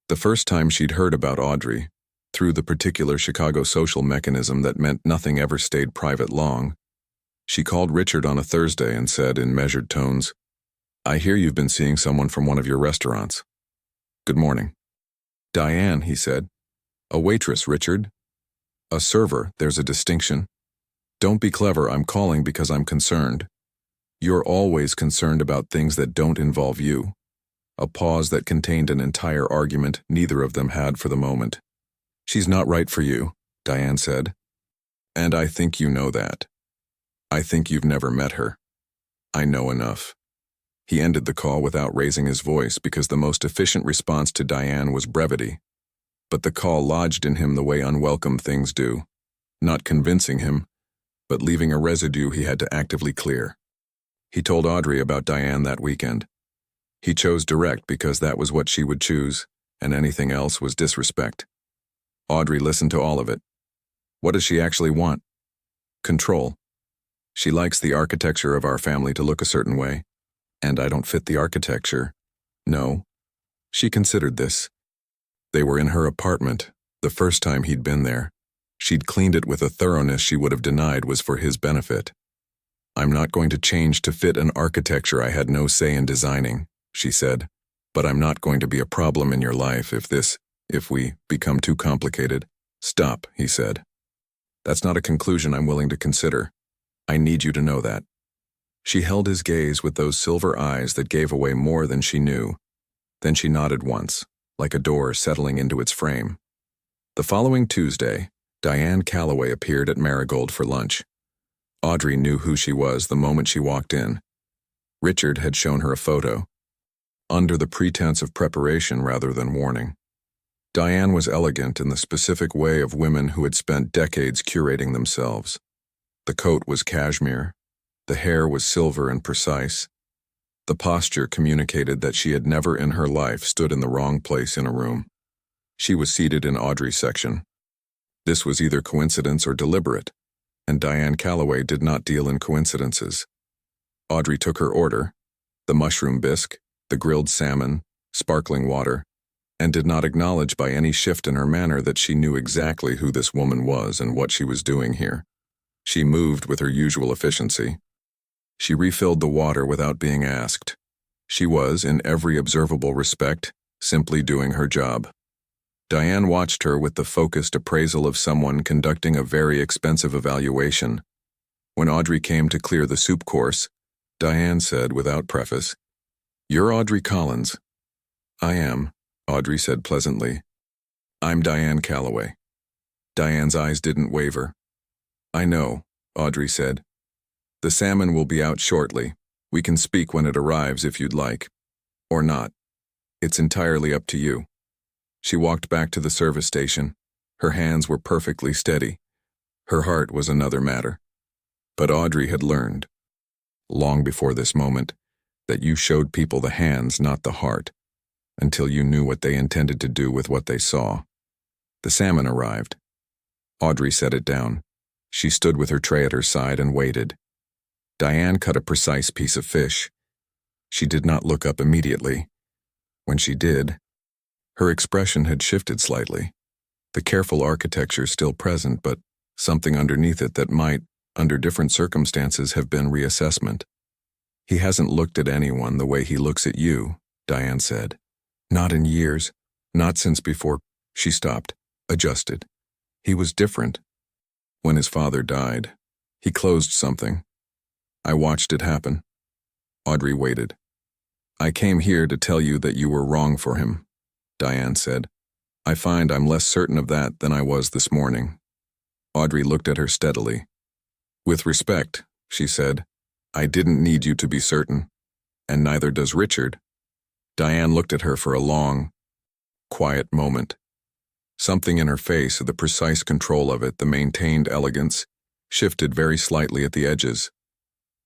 The first time she'd heard about Audrey, through the particular Chicago social mechanism that meant nothing ever stayed private long, she called Richard on a Thursday and said in measured tones, "I hear you've been seeing someone from one of your restaurants. Good morning." "Diane," he said. "A waitress, Richard." "A server, there's a distinction. Don't be clever, I'm calling because I'm concerned. You're always concerned about things that don't involve you." A pause that contained an entire argument neither of them had for the moment. "She's not right for you," Diane said. "And I think you know that. I think you've never met her. I know enough." He ended the call without raising his voice because the most efficient response to Diane was brevity. But the call lodged in him the way unwelcome things do, not convincing him, but leaving a residue he had to actively clear. He told Audrey about Diane that weekend. He chose direct because that was what she would choose, and anything else was disrespect. Audrey listened to all of it. What does she actually want? Control. She likes the architecture of our family to look a certain way, and I don't fit the architecture. No. She considered this. They were in her apartment, the first time he'd been there. She'd cleaned it with a thoroughness she would have denied was for his benefit. "I'm not going to change to fit an architecture I had no say in designing," she said, "but I'm not going to be a problem in your life if we become too complicated." "Stop," he said. "That's not a conclusion I'm willing to consider. I need you to know that." She held his gaze with those silver eyes that gave away more than she knew. Then she nodded once, like a door settling into its frame. The following Tuesday, Diane Calloway appeared at Marigold for lunch. Audrey knew who she was the moment she walked in. Richard had shown her a photo, under the pretense of preparation rather than warning. Diane was elegant in the specific way of women who had spent decades curating themselves. The coat was cashmere. The hair was silver and precise. The posture communicated that she had never in her life stood in the wrong place in a room. She was seated in Audrey's section. This was either coincidence or deliberate, and Diane Calloway did not deal in coincidences. Audrey took her order, the mushroom bisque, the grilled salmon, sparkling water, and did not acknowledge by any shift in her manner that she knew exactly who this woman was and what she was doing here. She moved with her usual efficiency. She refilled the water without being asked. She was, in every observable respect, simply doing her job. Diane watched her with the focused appraisal of someone conducting a very expensive evaluation. When Audrey came to clear the soup course, Diane said without preface, "You're Audrey Collins." "I am," Audrey said pleasantly. "I'm Diane Calloway." Diane's eyes didn't waver. "I know," Audrey said. "The salmon will be out shortly. We can speak when it arrives if you'd like. Or not. It's entirely up to you." She walked back to the service station. Her hands were perfectly steady. Her heart was another matter. But Audrey had learned, long before this moment, that you showed people the hands, not the heart, until you knew what they intended to do with what they saw. The salmon arrived. Audrey set it down. She stood with her tray at her side and waited. Diane cut a precise piece of fish. She did not look up immediately. When she did, her expression had shifted slightly. The careful architecture still present, but something underneath it that might, under different circumstances, have been reassessment. "He hasn't looked at anyone the way he looks at you," Diane said. "Not in years. Not since before." She stopped, adjusted. "He was different. When his father died, he closed something. I watched it happen." Audrey waited. "I came here to tell you that you were wrong for him," Diane said. "I find I'm less certain of that than I was this morning." Audrey looked at her steadily. "With respect," she said, "I didn't need you to be certain, and neither does Richard." Diane looked at her for a long, quiet moment. Something in her face, the precise control of it, the maintained elegance, shifted very slightly at the edges.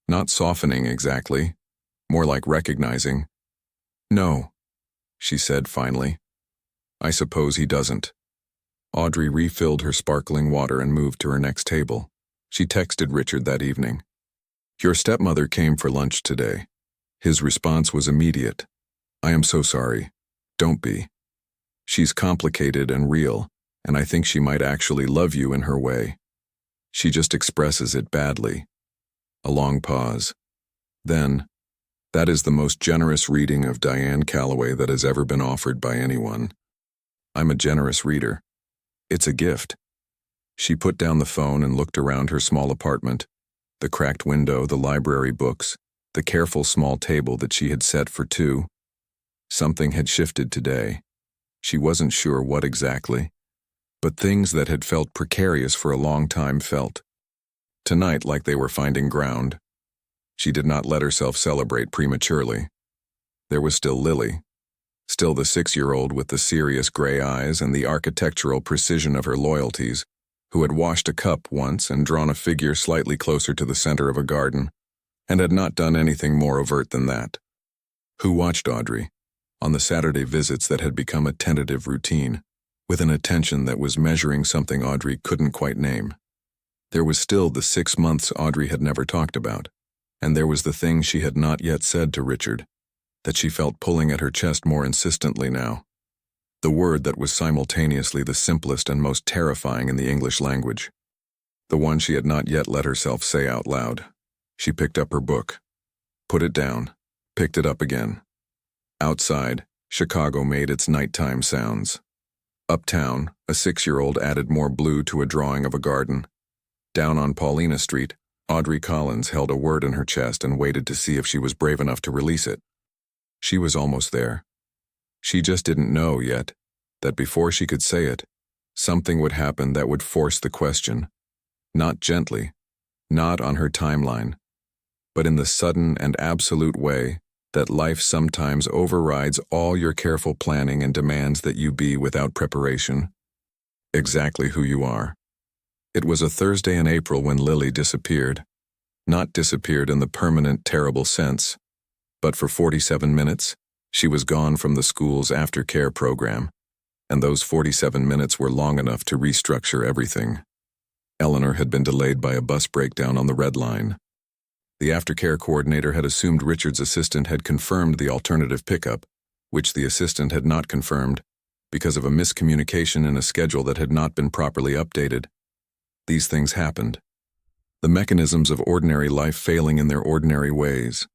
Not softening exactly, more like recognizing. "No," she said finally. "I suppose he doesn't." Audrey refilled her sparkling water and moved to her next table. She texted Richard that evening. "Your stepmother came for lunch today." His response was immediate. "I am so sorry. Don't be. She's complicated and real, and I think she might actually love you in her way. She just expresses it badly." A long pause. Then, "That is the most generous reading of Diane Calloway that has ever been offered by anyone. I'm a generous reader. It's a gift." She put down the phone and looked around her small apartment, the cracked window, the library books, the careful small table that she had set for two. Something had shifted today. She wasn't sure what exactly, but things that had felt precarious for a long time felt, tonight, like they were finding ground. She did not let herself celebrate prematurely. There was still Lily, still the 6-year-old with the serious gray eyes and the architectural precision of her loyalties, who had washed a cup once and drawn a figure slightly closer to the center of a garden, and had not done anything more overt than that. Who watched Audrey, on the Saturday visits that had become a tentative routine, with an attention that was measuring something Audrey couldn't quite name. There was still the 6 months Audrey had never talked about, and there was the thing she had not yet said to Richard, that she felt pulling at her chest more insistently now. the word that was simultaneously the simplest and most terrifying in the English language. The one she had not yet let herself say out loud. She picked up her book, put it down, picked it up again. Outside, Chicago made its nighttime sounds. Uptown, a 6-year-old added more blue to a drawing of a garden. Down on Paulina Street, Audrey Collins held a word in her chest and waited to see if she was brave enough to release it. She was almost there. She just didn't know yet that before she could say it, something would happen that would force the question. Not gently, not on her timeline, but in the sudden and absolute way that life sometimes overrides all your careful planning and demands that you be without preparation. Exactly who you are. It was a Thursday in April when Lily disappeared. Not disappeared in the permanent, terrible sense, but for 47 minutes, she was gone from the school's aftercare program, and those 47 minutes were long enough to restructure everything. Eleanor had been delayed by a bus breakdown on the Red Line. The aftercare coordinator had assumed Richard's assistant had confirmed the alternative pickup, which the assistant had not confirmed, because of a miscommunication in a schedule that had not been properly updated. These things happened. The mechanisms of ordinary life failing in their ordinary ways,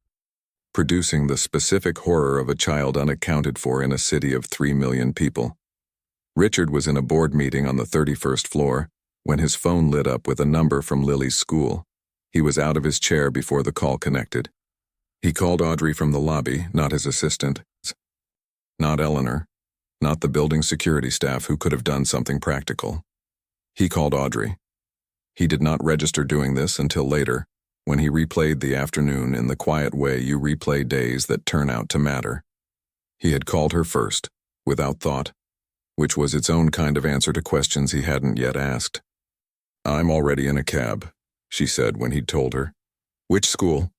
producing the specific horror of a child unaccounted for in a city of 3 million people. Richard was in a board meeting on the 31st floor when his phone lit up with a number from Lily's school. He was out of his chair before the call connected. He called Audrey from the lobby, not his assistant, not Eleanor, not the building security staff who could have done something practical. He called Audrey. He did not register doing this until later, when he replayed the afternoon in the quiet way you replay days that turn out to matter. He had called her first, without thought, which was its own kind of answer to questions he hadn't yet asked. "I'm already in a cab," she said when he'd told her. "Which school?"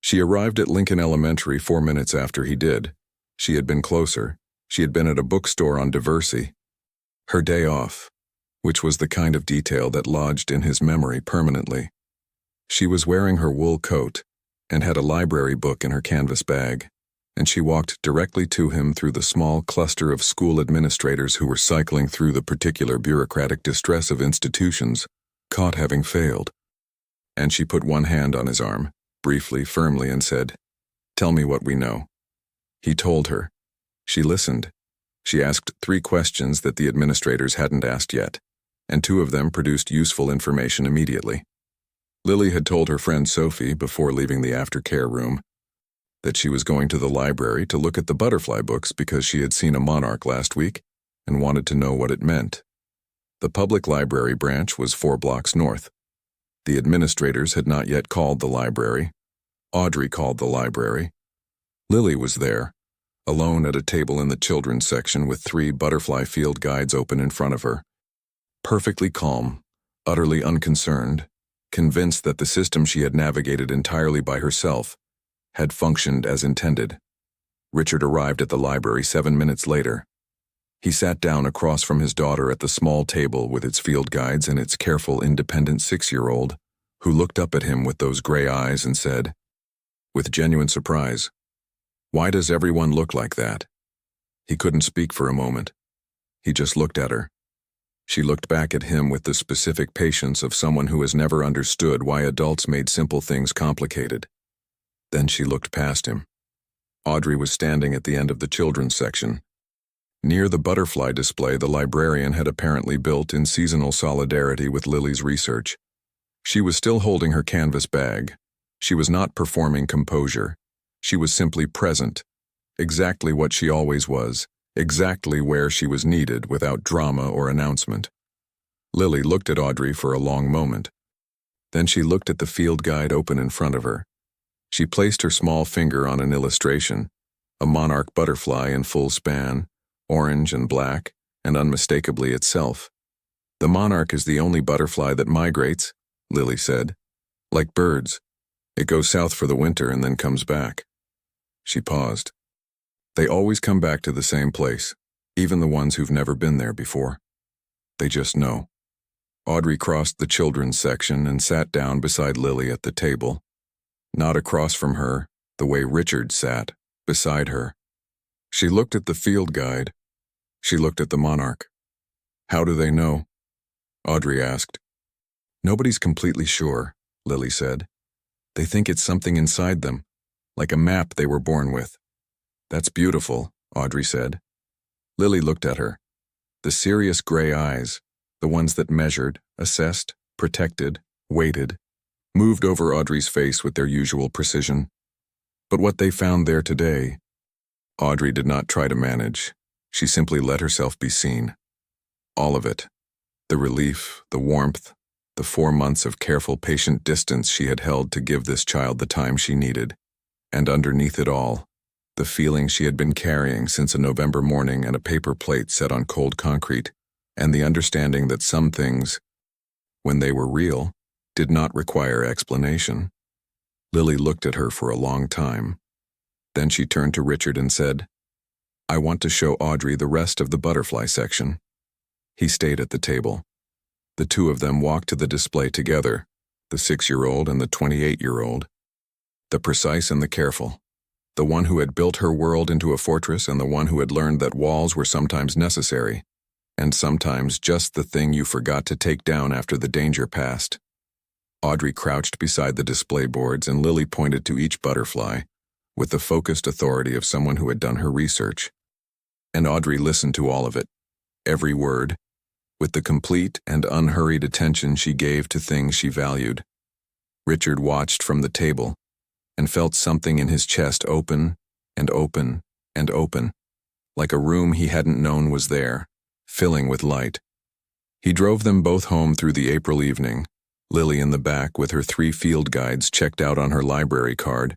She arrived at Lincoln Elementary 4 minutes after he did. She had been closer. She had been at a bookstore on Diversey. Her day off, which was the kind of detail that lodged in his memory permanently. She was wearing her wool coat and had a library book in her canvas bag, and she walked directly to him through the small cluster of school administrators who were cycling through the particular bureaucratic distress of institutions, caught having failed. And she put one hand on his arm, briefly, firmly, and said, "Tell me what we know." He told her. She listened. She asked 3 questions that the administrators hadn't asked yet, and 2 of them produced useful information immediately. Lily had told her friend Sophie, before leaving the aftercare room, that she was going to the library to look at the butterfly books because she had seen a monarch last week and wanted to know what it meant. The public library branch was 4 blocks north. The administrators had not yet called the library. Audrey called the library. Lily was there, alone at a table in the children's section with 3 butterfly field guides open in front of her. Perfectly calm, utterly unconcerned, convinced that the system she had navigated entirely by herself had functioned as intended. Richard arrived at the library 7 minutes later. He sat down across from his daughter at the small table with its field guides and its careful, independent 6-year-old, who looked up at him with those gray eyes and said, with genuine surprise, "Why does everyone look like that?" He couldn't speak for a moment. He just looked at her. She looked back at him with the specific patience of someone who has never understood why adults made simple things complicated. Then she looked past him. Audrey was standing at the end of the children's section. Near the butterfly display the librarian had apparently built in seasonal solidarity with Lily's research. She was still holding her canvas bag. She was not performing composure. She was simply present, exactly what she always was, exactly where she was needed without drama or announcement. Lily looked at Audrey for a long moment. Then she looked at the field guide open in front of her. She placed her small finger on an illustration, a monarch butterfly in full span, orange and black, and unmistakably itself. "The monarch is the only butterfly that migrates," Lily said. "Like birds. It goes south for the winter and then comes back." She paused. "They always come back to the same place, even the ones who've never been there before. They just know." Audrey crossed the children's section and sat down beside Lily at the table, not across from her, the way Richard sat, beside her. She looked at the field guide. She looked at the monarch. How do they know? Audrey asked. Nobody's completely sure, Lily said. They think it's something inside them, like a map they were born with. That's beautiful, Audrey said. Lily looked at her. The serious gray eyes, the ones that measured, assessed, protected, waited, moved over Audrey's face with their usual precision. But what they found there today, Audrey did not try to manage. She simply let herself be seen. All of it. The relief, the warmth, the 4 months of careful, patient distance she had held to give this child the time she needed. And underneath it all, the feeling she had been carrying since a November morning and a paper plate set on cold concrete, and the understanding that some things, when they were real, did not require explanation. Lily looked at her for a long time. Then she turned to Richard and said, I want to show Audrey the rest of the butterfly section. He stayed at the table. The two of them walked to the display together, the 6-year-old and the 28-year-old. The precise and the careful. The one who had built her world into a fortress and the one who had learned that walls were sometimes necessary, and sometimes just the thing you forgot to take down after the danger passed. Audrey crouched beside the display boards and Lily pointed to each butterfly, with the focused authority of someone who had done her research. And Audrey listened to all of it, every word, with the complete and unhurried attention she gave to things she valued. Richard watched from the table and felt something in his chest open and open and open, like a room he hadn't known was there, filling with light. He drove them both home through the April evening, Lily in the back with her 3 field guides checked out on her library card,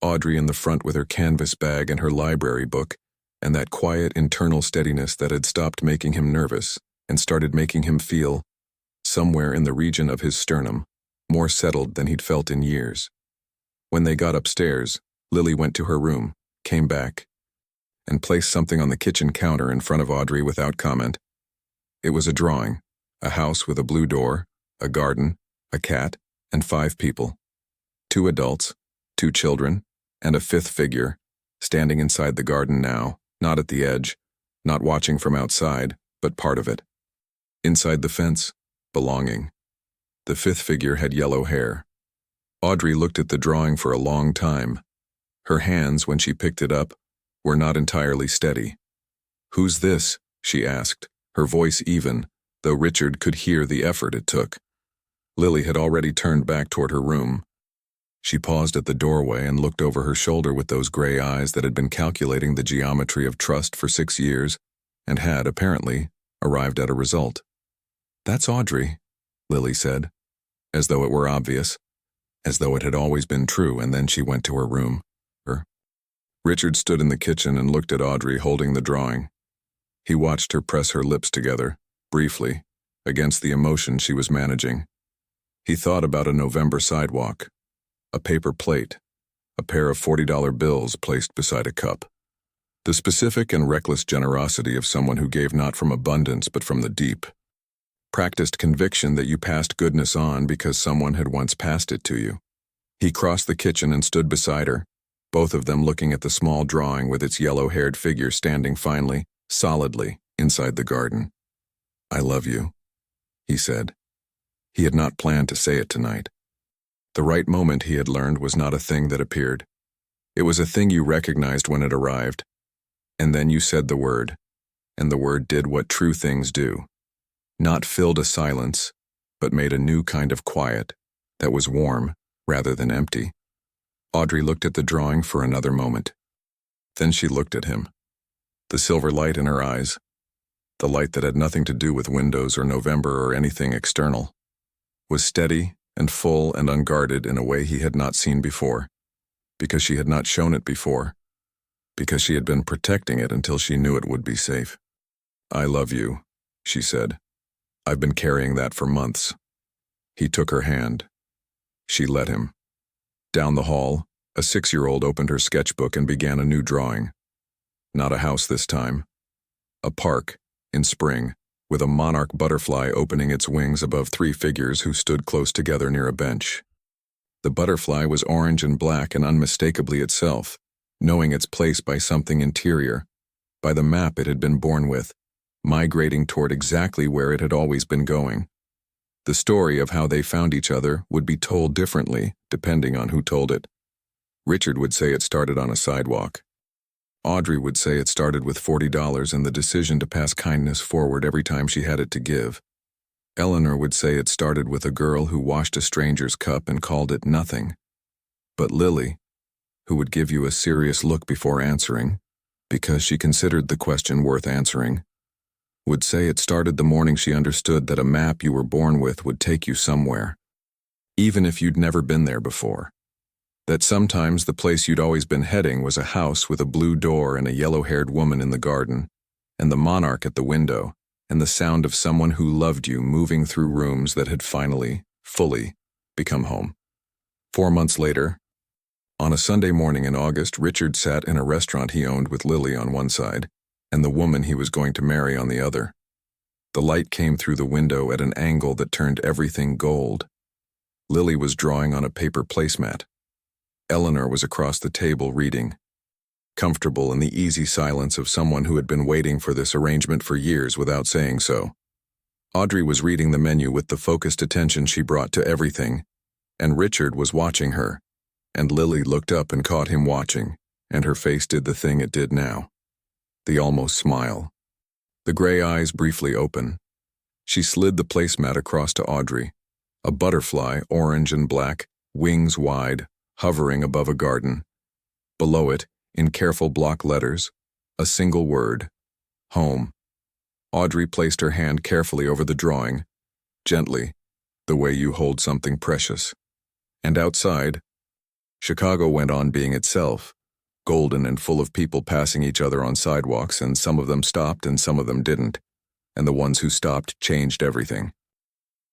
Audrey in the front with her canvas bag and her library book, and that quiet internal steadiness that had stopped making him nervous and started making him feel, somewhere in the region of his sternum, more settled than he'd felt in years. When they got upstairs, Lily went to her room, came back, and placed something on the kitchen counter in front of Audrey without comment. It was a drawing, a house with a blue door, a garden, a cat, and 5 people. 2 adults, 2 children, and a 5th figure, standing inside the garden now, not at the edge, not watching from outside, but part of it. Inside the fence, belonging. The 5th figure had yellow hair. Audrey looked at the drawing for a long time. Her hands, when she picked it up, were not entirely steady. Who's this? She asked, her voice even, though Richard could hear the effort it took. Lily had already turned back toward her room. She paused at the doorway and looked over her shoulder with those gray eyes that had been calculating the geometry of trust for 6 years and had, apparently, arrived at a result. That's Audrey, Lily said, as though it were obvious, as though it had always been true, and then she went to her room. Richard stood in the kitchen and looked at Audrey holding the drawing. He watched her press her lips together, briefly, against the emotion she was managing. He thought about a November sidewalk, a paper plate, a pair of $40 bills placed beside a cup. The specific and reckless generosity of someone who gave not from abundance but from the deep. Practiced conviction that you passed goodness on because someone had once passed it to you. He crossed the kitchen and stood beside her, both of them looking at the small drawing with its yellow-haired figure standing finely, solidly, inside the garden. I love you, he said. He had not planned to say it tonight. The right moment, he had learned, was not a thing that appeared. It was a thing you recognized when it arrived. And then you said the word, and the word did what true things do. Not filled a silence, but made a new kind of quiet that was warm rather than empty. Audrey looked at the drawing for another moment. Then she looked at him. The silver light in her eyes, the light that had nothing to do with windows or November or anything external, was steady and full and unguarded in a way he had not seen before, because she had not shown it before, because she had been protecting it until she knew it would be safe. I love you, she said. I've been carrying that for months. He took her hand. She let him. Down the hall, a 6-year-old opened her sketchbook and began a new drawing. Not a house this time. A park, in spring, with a monarch butterfly opening its wings above 3 figures who stood close together near a bench. The butterfly was orange and black and unmistakably itself, knowing its place by something interior, by the map it had been born with, migrating toward exactly where it had always been going. The story of how they found each other would be told differently, depending on who told it. Richard would say it started on a sidewalk. Audrey would say it started with $40 and the decision to pass kindness forward every time she had it to give. Eleanor would say it started with a girl who washed a stranger's cup and called it nothing. But Lily, who would give you a serious look before answering, because she considered the question worth answering, would say it started the morning she understood that a map you were born with would take you somewhere, even if you'd never been there before. That sometimes the place you'd always been heading was a house with a blue door and a yellow-haired woman in the garden, and the monarch at the window, and the sound of someone who loved you moving through rooms that had finally, fully, become home. 4 months later, on a Sunday morning in August, Richard sat in a restaurant he owned with Lily on one side, and the woman he was going to marry on the other. The light came through the window at an angle that turned everything gold. Lily was drawing on a paper placemat. Eleanor was across the table reading, comfortable in the easy silence of someone who had been waiting for this arrangement for years without saying so. Audrey was reading the menu with the focused attention she brought to everything, and Richard was watching her, and Lily looked up and caught him watching, and her face did the thing it did now. The almost smile. The gray eyes briefly open. She slid the placemat across to Audrey, a butterfly, orange and black, wings wide, hovering above a garden. Below it, in careful block letters, a single word, home. Audrey placed her hand carefully over the drawing, gently, the way you hold something precious. And outside, Chicago went on being itself, golden and full of people passing each other on sidewalks, and some of them stopped and some of them didn't, and the ones who stopped changed everything.